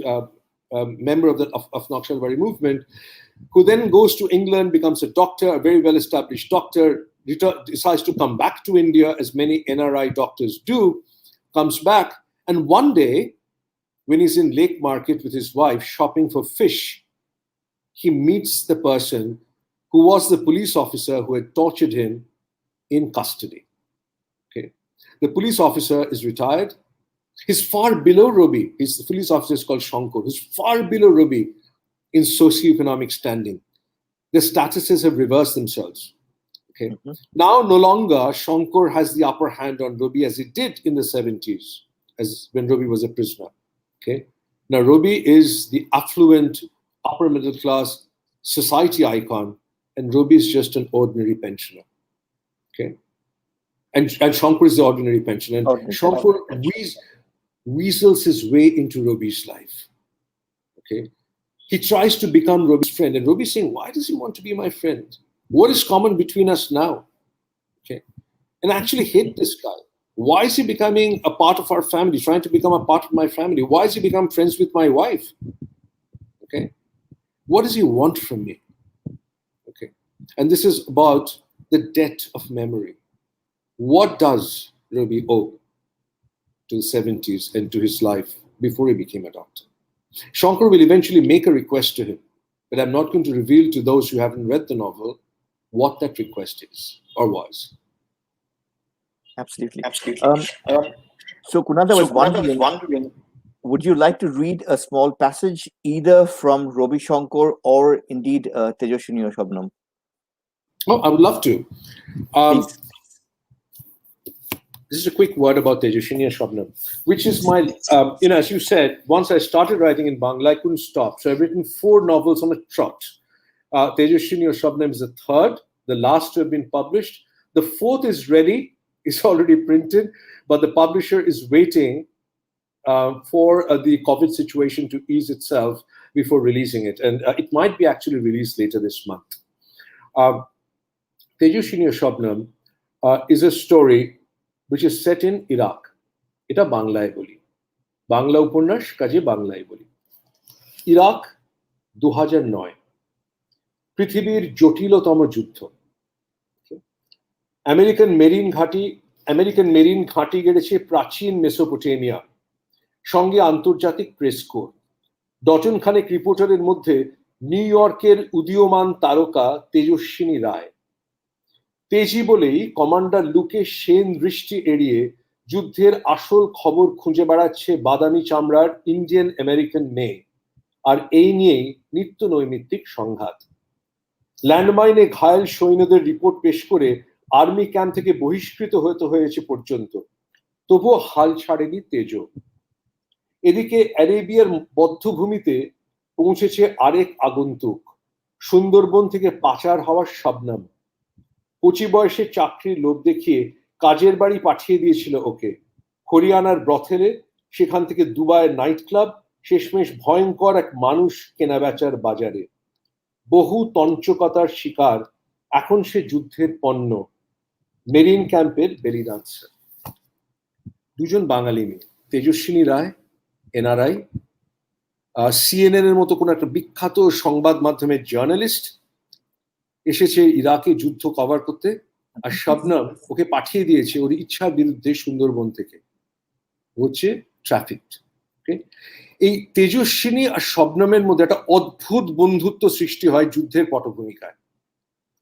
member of Naxalbari movement, who then goes to England, becomes a doctor, a very well-established doctor, decides to come back to India, as many NRI doctors do, comes back, and one day, when he's in Lake Market with his wife shopping for fish, he meets the person who was the police officer who had tortured him in custody. Okay. The police officer is retired. He's far below Robi. The police officer is called Shankar, who's far below Robi in socioeconomic standing. The statuses have reversed themselves. Okay. Mm-hmm. Now, no longer Shankar has the upper hand on Robi as he did in the 70s, as when Robi was a prisoner. Okay. Now, Robi is the affluent, upper middle class society icon, and Robi is just an ordinary pensioner. Okay. And Shankar is the ordinary pensioner. And Shankar weasels his way into Robi's life. Okay. He tries to become Robi's friend, and Robi's saying, why does he want to be my friend? What is common between us now? Okay. And I actually hate this guy. Why is he becoming a part of our family, trying to become a part of my family? Why has he become friends with my wife? Okay. What does he want from me? Okay. And this is about the debt of memory. What does Robi owe to the 70s and to his life before he became a doctor? Shankar will eventually make a request to him, but I'm not going to reveal to those who haven't read the novel what that request is or was. Absolutely. So Kunal, was wondering, would you like to read a small passage either from Robi Shankar or indeed Tejashwini or Shabnam? Oh, I would love to. This is a quick word about Tejashwini and Shabnam, which is my, as you said, once I started writing in Bangla, I couldn't stop. So I've written 4 novels on a trot. Tejashwini or Shabnam is the 3rd, the last to have been published. The 4th is ready, it's already printed, but the publisher is waiting for the COVID situation to ease itself before releasing it. And it might be actually released later this month. Tejashwini or Shabnam is a story which is set in Iraq. Eta Banglaয় boli. Bangla উপন্যাস কাজে বাংলায় বলি। Iraq 2009 পৃথিবীর জটিলতম যুদ্ধ। American marine ঘাঁটি গেড়েছে প্রাচীন Mesopotamia, সঙ্গে আন্তর্জাতিক প্রেস কোর। ডজন খানেক রিপোর্টারের মধ্যে নিউ ইয়র্কের উদীয়মান তারকা তেজস্বিনী রায়। তেজি বলেই কমান্ডার লুকে সেন দৃষ্টি এড়িয়ে যুদ্ধের আসল খবর খুঁজে বেড়াচ্ছে বাদামি চামড়ার ইন্ডিয়ান আমেরিকান মেয়ে, আর এই নিয়েই নিত্য নৈমিত্তিক সংঘাত। ল্যান্ডমাইনে ঘায়েল সৈন্যদের রিপোর্ট পেশ করে আর্মি ক্যাম্প থেকে বহিষ্কৃত হতে হয়েছে পর্যন্ত, তবুও হাল ছাড়েনি তেজ। এদিকে অ্যারেবিয়ার বধ্যভূমিতে পৌঁছেছে আরেক আগন্তুক, সুন্দরবন থেকে পাচার হওয়ার শবনম। 25 বয়সে চাকরির লোভ দেখিয়ে কাজের বাড়ি পাঠিয়ে দিয়েছিল ওকে, হরিয়ানার ব্রথেলে, সেখান থেকে দুবাইয়ের নাইট ক্লাব, শেষমেশ ভয়ঙ্কর এক মানুষ কেনাবেচার বাজারে। বহু তঞ্চকতার শিকার, এখন সে যুদ্ধের পণ্য, মেরিন ক্যাম্পের বেলি ডান্সার। 2জন বাঙালি মেয়ে, তেজস্বিনী রায় এনআরআই, সিএনএন এর মতো কোনো একটা বিখ্যাত সংবাদ মাধ্যমের জার্নালিস্ট, এসেছে ইরাকে যুদ্ধ কভার করতে, আর শবনম ওকে পাঠিয়ে দিয়েছে ওর ইচ্ছার বিরুদ্ধে সুন্দরবন থেকে, হচ্ছে ট্রাফিক। এই তেজস্বিনী আর শবনমের মধ্যে একটা অদ্ভুত বন্ধুত্ব সৃষ্টি হয় যুদ্ধের পটভূমিকায়,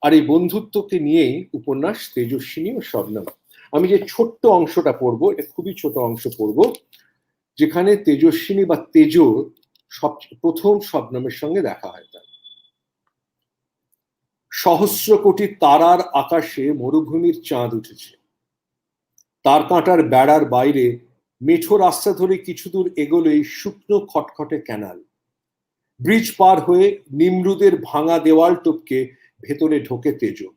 আর এই বন্ধুত্বকে নিয়েই উপন্যাস তেজস্বিনী ও শবনম। আমি যে ছোট্ট অংশটা পড়বো, এটা খুবই ছোট অংশ পড়বো, যেখানে তেজস্বিনী বা তেজো প্রথম শবনমের সঙ্গে দেখা হয় তার। সহস্র কোটি তারার আকাশে মরুভূমির চাঁদ উঠেছে। তার কাঁটার বেড়ার বাইরে মেঠো রাস্তা ধরে কিছু দূর এগোলেই শুকনো খটখটে ক্যানাল। ব্রিজ পার হয়ে নিমরুদের ভাঙা দেওয়াল টপকে ভেতরে ঢোকে তেজো।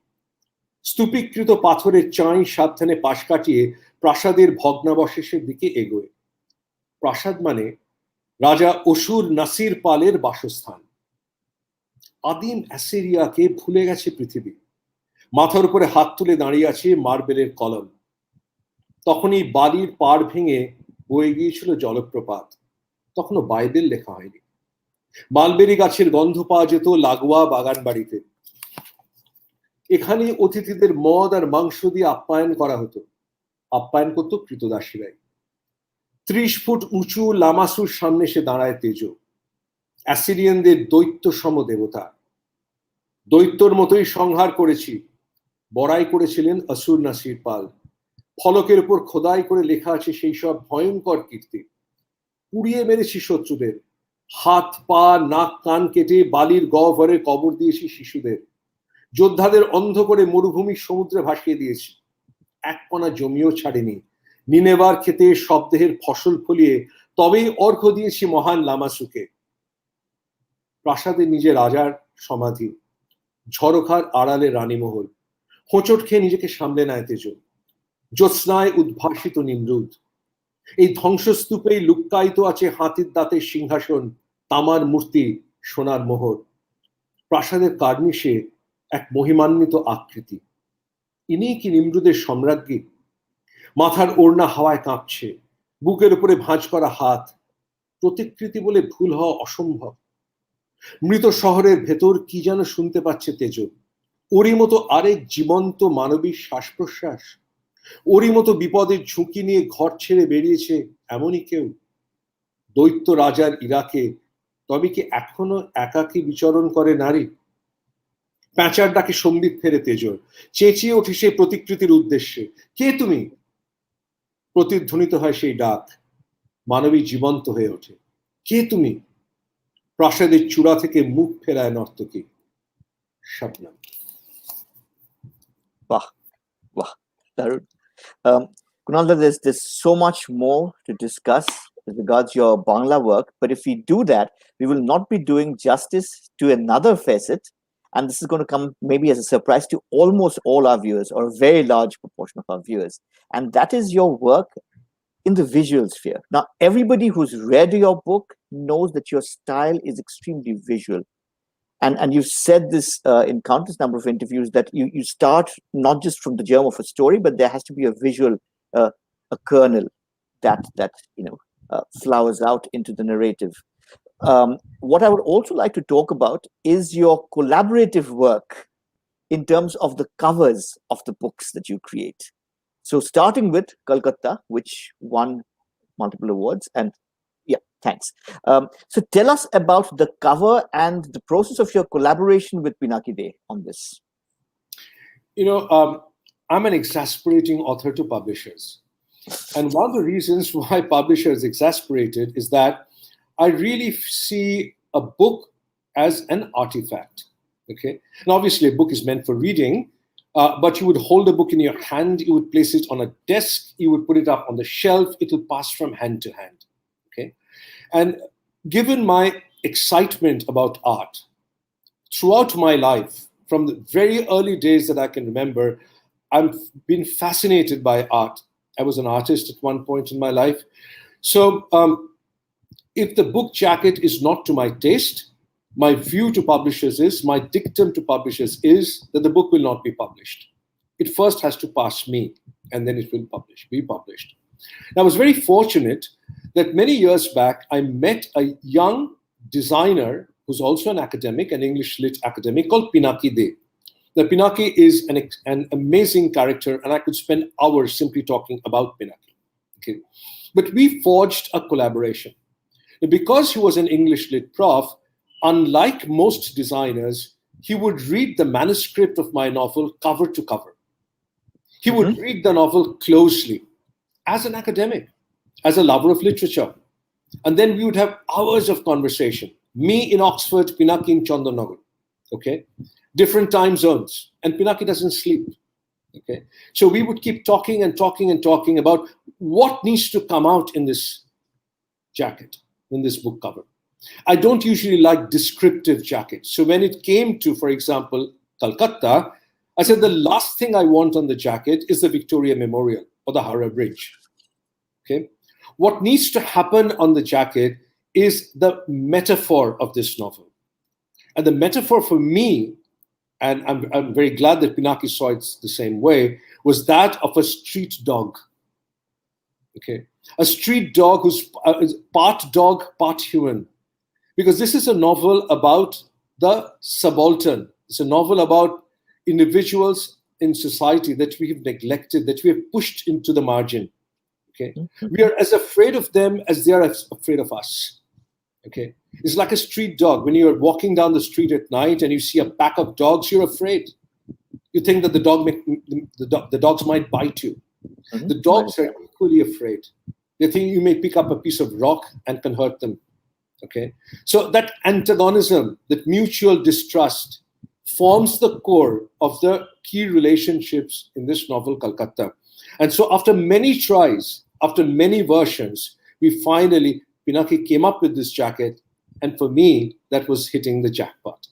স্তূপীকৃত পাথরের চাঁই সাবধানে পাশ কাটিয়ে প্রাসাদের ভগ্নাবশেষের দিকে এগোয়। প্রাসাদ মানে রাজা অসুর নাসির পালের বাসস্থান। আদিম অ্যাসিরিয়াকে ভুলে গেছে পৃথিবী। মাথার উপরে হাত তুলে দাঁড়িয়ে আছে মার্বেলের কলম। তখনই বালির পাড় ভেঙে বয়ে গিয়েছিল জলপ্রপাত। তখনও বাইবেল লেখা হয়নি। মালবেরি গাছের গন্ধ পাওয়া যেত লাগোয়া বাগান বাড়িতে। এখানে অতিথিদের মদ আর মাংস দিয়ে আপ্যায়ন করা হতো। আপ্যায়ন করত কৃতদাসীরাই। 30 ফুট উঁচু লামাসুর সামনে সে দাঁড়ায় তেজো, অ্যাসিরিয়ানদের দৈত্য সম দেবতা। দৈত্যর মতোই সংহার করেছি, বড়াই করেছিলেন অসুর নাসির পাল। ফলকের উপর খোদাই করে লেখা আছে সেই সব ভয়ঙ্কর কীর্তি। পুড়িয়ে মেরেছি শত্রুদের, হাত পা নাক কান কেটে বালির গহ্বরে কবর দিয়েছি শিশুদের। যোদ্ধাদের অন্ধ করে মরুভূমির সমুদ্রে ভাসিয়ে দিয়েছি। এক কণা জমিও ছাড়েনি। নিনেবার খেতে শবদেহের ফসল ফলিয়ে তবেই অর্ঘ্য দিয়েছি মহান লামাসুকে। প্রাসাদে নিজে রাজার সমাধি, ঝরোখার আড়ালে রানীমহল। হোঁচট খেয়ে নিজেকে সামলে নেয় তেজো। জ্যোৎস্নায় উদ্ভাসিত নিমরুদ। এই ধ্বংসস্তূপেই লুক্কায়িত আছে হাতির দাঁতের সিংহাসন, তামার মূর্তি, সোনার মোহর। প্রাসাদের কার্নিশে এক মহিমান্বিত আকৃতি। ইনি কি নিমরুদের সম্রাজ্ঞী? মাথার ওড়না হাওয়ায় কাঁপছে, বুকের উপরে ভাঁজ করা হাত। প্রতিকৃতি বলে ভুল হওয়া অসম্ভব। মৃত শহরের ভেতর কি যেন শুনতে পাচ্ছে তেজো। ওরই মতো আরেক জীবন্ত মানবীর শ্বাস প্রশ্বাস। ওরই মতো বিপদের ঝুঁকি নিয়ে ঘর ছেড়ে বেরিয়েছে এমনই কেউ। দৈত্য রাজার ইরাকে তবে কি এখনো একাকী বিচরণ করে নারী? প্যাঁচার ডাকে সম্বিত ফেরে তেজোর। চেঁচিয়ে ওঠে সেই প্রতিকৃতির উদ্দেশ্যে, কে তুমি? প্রতিধ্বনিত হয় সেই ডাক। মানবী জীবন্ত হয়ে ওঠে। কে তুমি? প্রাসাদের চূড়া থেকে মুখ ফেরায় নর্তকী। Shabnam. Wow, wow, Darun. Kunal, there's so much more to discuss with regards to your Bangla work, but if we do that, we will not be doing justice to another facet, and this is going to come maybe as a surprise to almost all our viewers, or a very large proportion of our viewers, and that is your work in the visual sphere. Now, everybody who's read your book knows that your style is extremely visual. And you've said this in countless number of interviews that you start not just from the germ of a story, but there has to be a visual, a kernel that flowers out into the narrative. What I would also like to talk about is your collaborative work in terms of the covers of the books that you create. So starting with Kolkata, which won multiple awards, and yeah, thanks. So tell us about the cover and the process of your collaboration with Pinaki De on this. I'm an exasperating author to publishers. And one of the reasons why publishers exasperated is that I really see a book as an artifact. Okay. And obviously a book is meant for reading, but you would hold a book in your hand, you would place it on a desk, you would put it up on the shelf, it will pass from hand to hand. Okay. And given my excitement about art, throughout my life, from the very early days that I can remember, I've been fascinated by art. I was an artist at one point in my life. So if the book jacket is not to my taste, my view to publishers is, my dictum to publishers is that the book will not be published. It first has to pass me, and then it will be published. And I was very fortunate that many years back, I met a young designer who's also an academic, an English lit academic, called Pinaki De. Now, Pinaki is an amazing character, and I could spend hours simply talking about Pinaki. Okay. But we forged a collaboration. Because he was an English lit prof, unlike most designers, he would read the manuscript of my novel cover to cover. He would read the novel closely as an academic, as a lover of literature. And then we would have hours of conversation. Me in Oxford, Pinaki in Chandanagar. Okay? Different time zones. And Pinaki doesn't sleep. Okay? So we would keep talking and talking and talking about what needs to come out in this jacket, in this book cover. I don't usually like descriptive jackets. So when it came to, for example, Kolkata, I said the last thing I want on the jacket is the Victoria Memorial or the Howrah Bridge. Okay? What needs to happen on the jacket is the metaphor of this novel. And the metaphor for me, and I'm very glad that Pinaki saw it the same way, was that of a street dog. Okay? A street dog who's part dog, part human. Because this is a novel about the subaltern. It's a novel about individuals in society that we have neglected, that we have pushed into the margin. Okay, we are as afraid of them as they are afraid of us. Okay, it's like a street dog. When you're walking down the street at night and you see a pack of dogs, you're afraid. You think that the dogs might bite you. Mm-hmm. The dogs are equally afraid. They think you may pick up a piece of rock and can hurt them. Okay, so that antagonism, that mutual distrust, forms the core of the key relationships in this novel, Kolkata. And so after many tries, after many versions, we finally, Pinaki came up with this jacket. And for me, that was hitting the jackpot.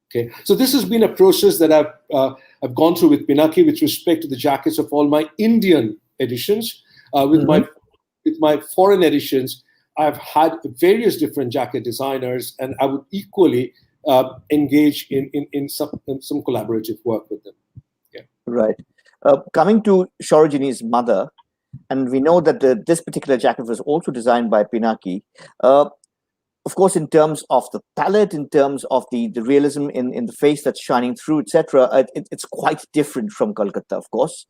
Okay, so this has been a process that I've gone through with Pinaki with respect to the jackets of all my Indian editions. With my foreign editions, I've had various different jacket designers, and I would equally engage in some collaborative work with them. Yeah. Right. Coming to Sarojini's mother, and we know that this particular jacket was also designed by Pinaki. Of course, in terms of the palette, in terms of the realism in the face that's shining through, etc., it's quite different from Kolkata, of course.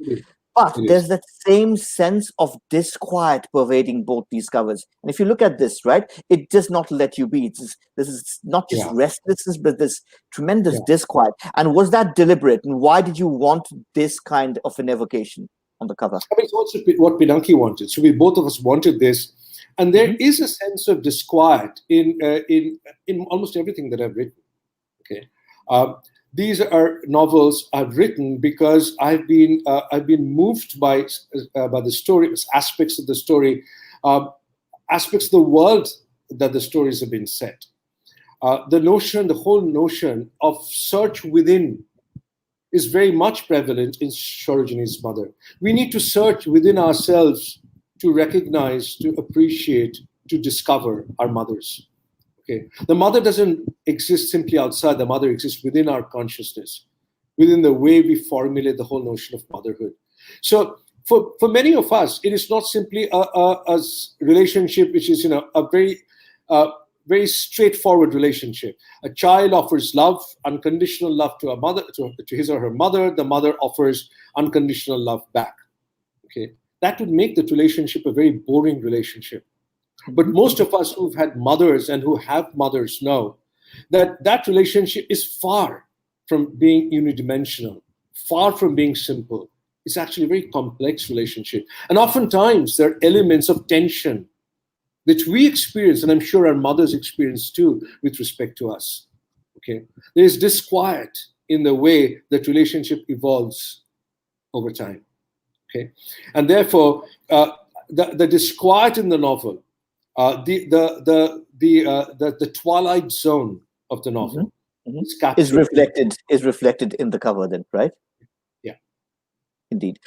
But there's that same sense of disquiet pervading both these covers. And if you look at this, right, it does not let you be. This is not just restlessness, but this tremendous disquiet. And was that deliberate? And why did you want this kind of an evocation on the cover? I mean, it's also what Pinaki wanted. So we both of us wanted this. And there is a sense of disquiet in almost everything that I've written. Okay. These are novels I've written because I've been moved by the story, aspects of the story, aspects of the world that the stories have been set. The whole notion of search within is very much prevalent in Sarojini's mother. We need to search within ourselves to recognize, to appreciate, to discover our mothers. Okay. The mother doesn't exist simply outside. The mother exists within our consciousness, within the way we formulate the whole notion of motherhood. So for many of us, it is not simply a relationship which is a very straightforward relationship. A child offers love, unconditional love to a mother, to his or her mother. The mother offers unconditional love back. Okay, that would make the relationship a very boring relationship. But most of us who've had mothers and who have mothers know that relationship is far from being unidimensional, far from being simple. It's actually a very complex relationship. And oftentimes there are elements of tension that we experience, and I'm sure our mothers experience too, with respect to us. Okay, there is disquiet in the way that relationship evolves over time. Okay, and therefore the disquiet in the novel, the twilight zone of the novel is reflected in the cover. Then, right? Yeah, indeed.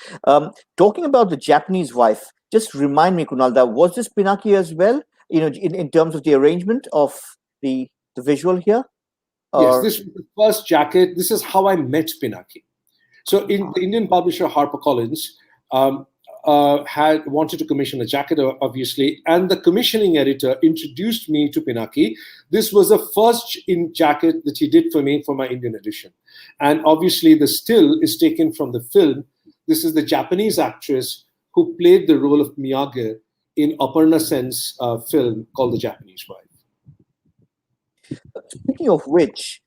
Talking about the Japanese wife, just remind me, Kunal, that was this Pinaki as well? In terms of the arrangement of the visual here. Yes, this was the first jacket. This is how I met Pinaki. So, in the Indian publisher HarperCollins had wanted to commission a jacket, obviously, and the commissioning editor introduced me to Pinaki. This was the first jacket that he did for me for my Indian edition. And obviously, the still is taken from the film. This is the Japanese actress who played the role of Miyagi in Aparna Sen's film called The Japanese Wife. Speaking of which,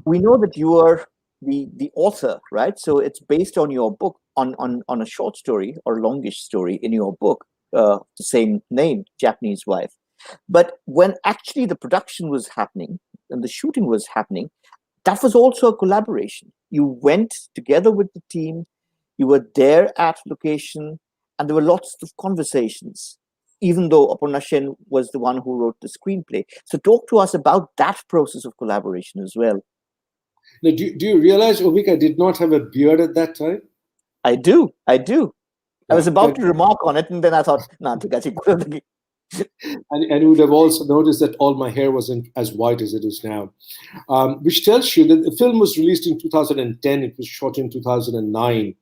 we know that you are the author, right? So it's based on your book, on a short story or longish story in your book, the same name, Japanese Wife. But when actually the production was happening and the shooting was happening, that was also a collaboration. You went together with the team, you were there at location, and there were lots of conversations, even though Aparna Sen was the one who wrote the screenplay. So talk to us about that process of collaboration as well. Now, do you realize, Avik, I did not have a beard at that time? I do. I was Yeah. about to remark on it, and then I thought, nah, And you would have also noticed that all my hair wasn't as white as it is now, which tells you that the film was released in 2010. It was shot in 2009.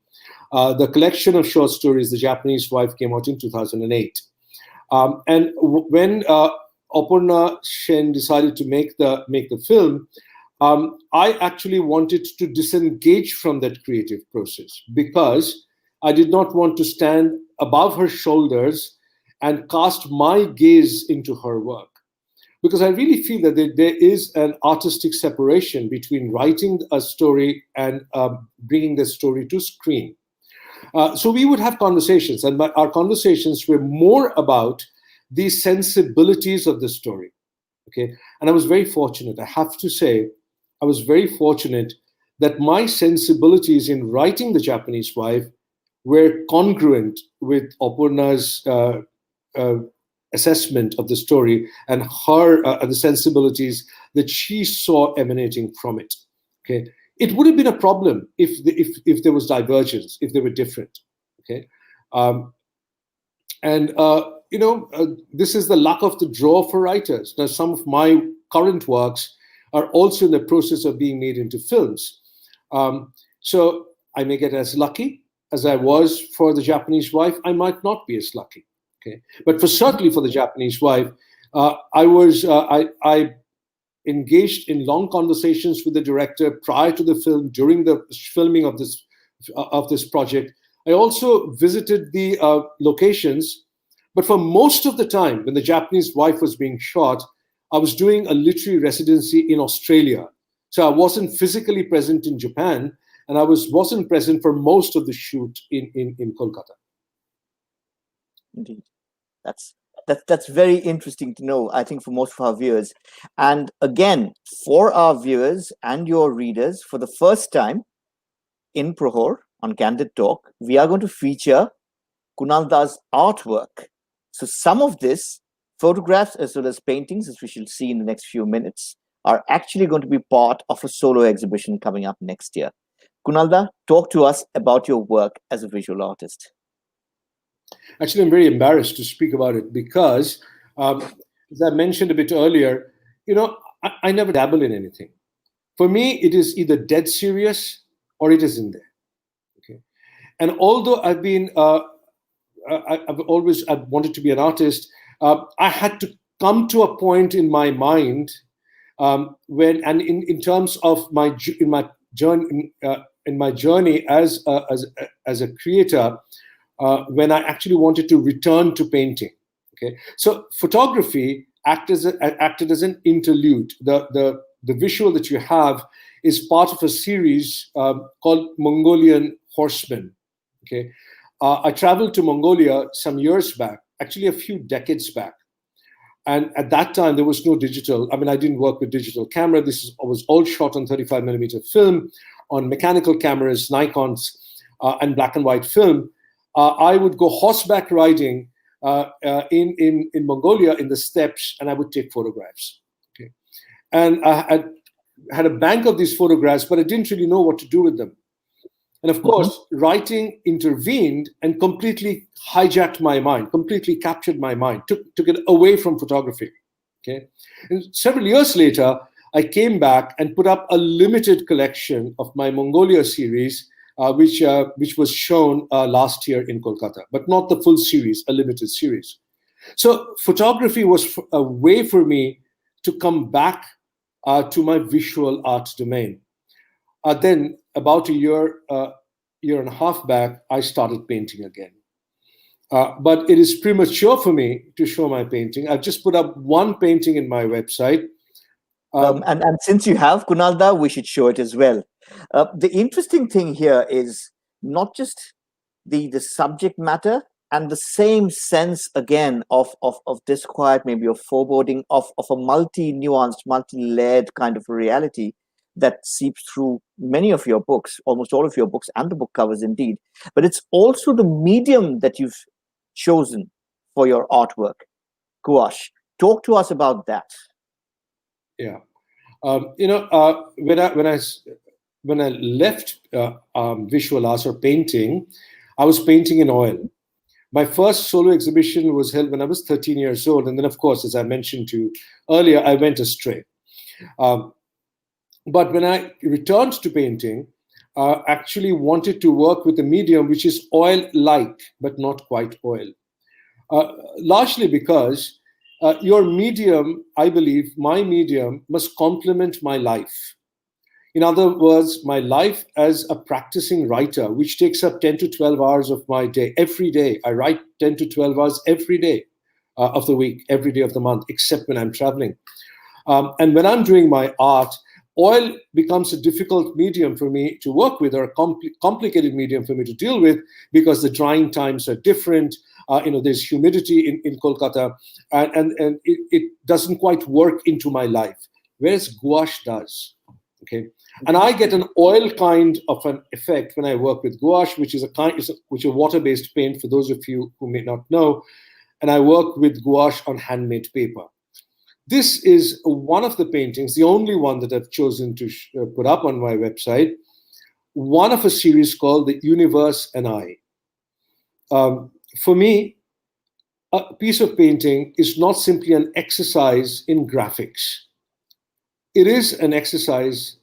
The collection of short stories, The Japanese Wife, came out in 2008. And when Aparna Sen decided to make the film, I actually wanted to disengage from that creative process because I did not want to stand above her shoulders and cast my gaze into her work. Because I really feel that there is an artistic separation between writing a story and bringing the story to screen. So we would have conversations, and our conversations were more about the sensibilities of the story. Okay, and I was very fortunate. I have to say, I was very fortunate that my sensibilities in writing The Japanese Wife were congruent with Aparna's assessment of the story and her the sensibilities that she saw emanating from it. Okay, it would have been a problem if there was divergence, if they were different. Okay, and this is the luck of the draw for writers. Now, some of my current works are also in the process of being made into films. So I may get as lucky as I was for The Japanese Wife. I might not be as lucky. Okay, but certainly for The Japanese Wife, I engaged in long conversations with the director prior to the film, during the filming of this project. I also visited the locations, but for most of the time, when The Japanese Wife was being shot, I was doing a literary residency in Australia. So I wasn't physically present in Japan, and I wasn't present for most of the shoot in Kolkata. Indeed. That's very interesting to know, I think, for most of our viewers. And again, for our viewers and your readers, for the first time in Prohor on Candid Talk, we are going to feature Kunal Da's artwork. So some of this, photographs as well as paintings, as we shall see in the next few minutes, are actually going to be part of a solo exhibition coming up next year. Kunal Da, talk to us about your work as a visual artist. Actually, I'm very embarrassed to speak about it because, as I mentioned a bit earlier, I never dabble in anything. For me, it is either dead serious or it isn't there. Okay, and although I've wanted to be an artist, I had to come to a point in my mind when, and in terms of my journey as a creator. When I actually wanted to return to painting. Okay, so photography acted as an interlude. The visual that you have is part of a series called Mongolian Horsemen. Okay, I traveled to Mongolia some years back, actually a few decades back, and at that time there was no digital. I mean, I didn't work with digital camera. This was all shot on 35mm film, on mechanical cameras, Nikons, and black and white film. I would go horseback riding in Mongolia in the steppes, and I would take photographs. Okay, and I had a bank of these photographs, but I didn't really know what to do with them. And of course, writing intervened and completely hijacked my mind, completely captured my mind, took it away from photography. Okay, and several years later, I came back and put up a limited collection of my Mongolia series. Which was shown last year in Kolkata, but not the full series, a limited series. So photography was a way for me to come back to my visual art domain. Then about a year and a half back, I started painting again. But it is premature for me to show my painting. I've just put up one painting in my website. And since you have, Kunal Da, we should show it as well. The interesting thing here is not just the subject matter, and the same sense again of disquiet, maybe of foreboding, of a multi-nuanced, multi-layered kind of reality that seeps through many of your books, almost all of your books, and the book covers indeed. But it's also the medium that you've chosen for your artwork, gouache. Talk to us about that. Yeah. When I left visual arts or painting, I was painting in oil. My first solo exhibition was held when I was 13 years old, and then, of course, as I mentioned to you earlier, I went astray. But when I returned to painting, actually wanted to work with a medium which is oil-like, but not quite oil. Largely because your medium, I believe, my medium must complement my life. In other words, my life as a practicing writer, which takes up 10 to 12 hours of my day, every day. I write 10 to 12 hours every day of the week, every day of the month, except when I'm traveling. And when I'm doing my art, oil becomes a difficult medium for me to work with, or a complicated medium for me to deal with, because the drying times are different. There's humidity in Kolkata, and it doesn't quite work into my life, whereas gouache does. Okay, and I get an oil kind of an effect when I work with gouache, which is a water-based paint for those of you who may not know, and I work with gouache on handmade paper. This is one of the paintings, the only one that I've chosen to put up on my website, one of a series called The Universe and I. For me, a piece of painting is not simply an exercise in graphics. It is an exercise,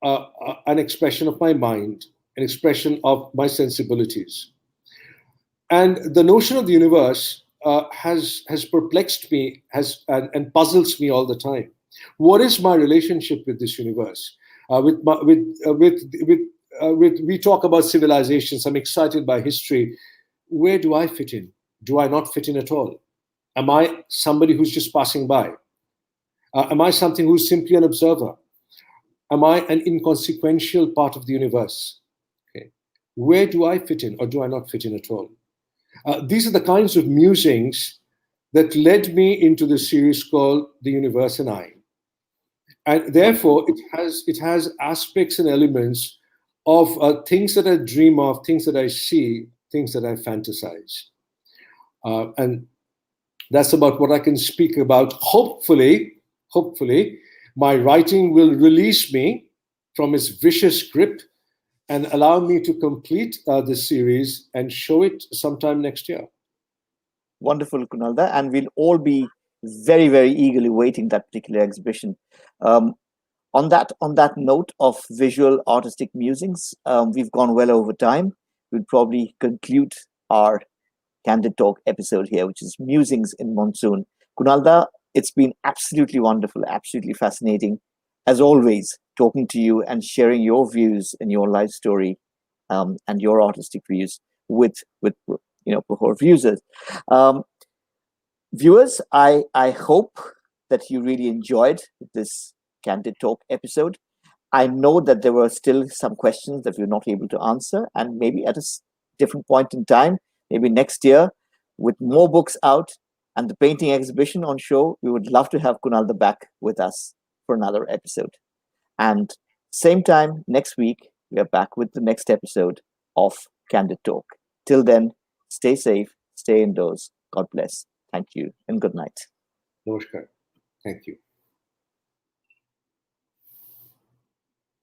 an expression of my mind, an expression of my sensibilities. And the notion of the universe has perplexed me and puzzles me all the time. What is my relationship with this universe? We talk about civilizations. I'm excited by history. Where do I fit in? Do I not fit in at all? Am I somebody who's just passing by? Am I something who's simply an observer? Am I an inconsequential part of the universe? Okay. Where do I fit in, or do I not fit in at all? These are the kinds of musings that led me into the series called The Universe and I. And therefore, it has aspects and elements of things that I dream of, things that I see, things that I fantasize. And that's about what I can speak about. Hopefully, my writing will release me from its vicious grip and allow me to complete this series and show it sometime next year. Wonderful, Kunalda, and we'll all be very, very eagerly waiting that particular exhibition. On that note of visual artistic musings, we've gone well over time. We'll probably conclude our Candid Talk episode here, which is Musings in Monsoon. Kunalda, it's been absolutely wonderful, absolutely fascinating, as always, talking to you and sharing your views and your life story and your artistic views with Prohor users. Viewers, I hope that you really enjoyed this Candid Talk episode. I know that there were still some questions that we were not able to answer, and maybe at a different point in time, maybe next year, with more books out and the painting exhibition on show, we would love to have Kunalda back with us for another episode. And same time next week, we are back with the next episode of Candid Talk. Till then, stay safe, stay indoors. God bless. Thank you and good night. Namaskar. Thank you.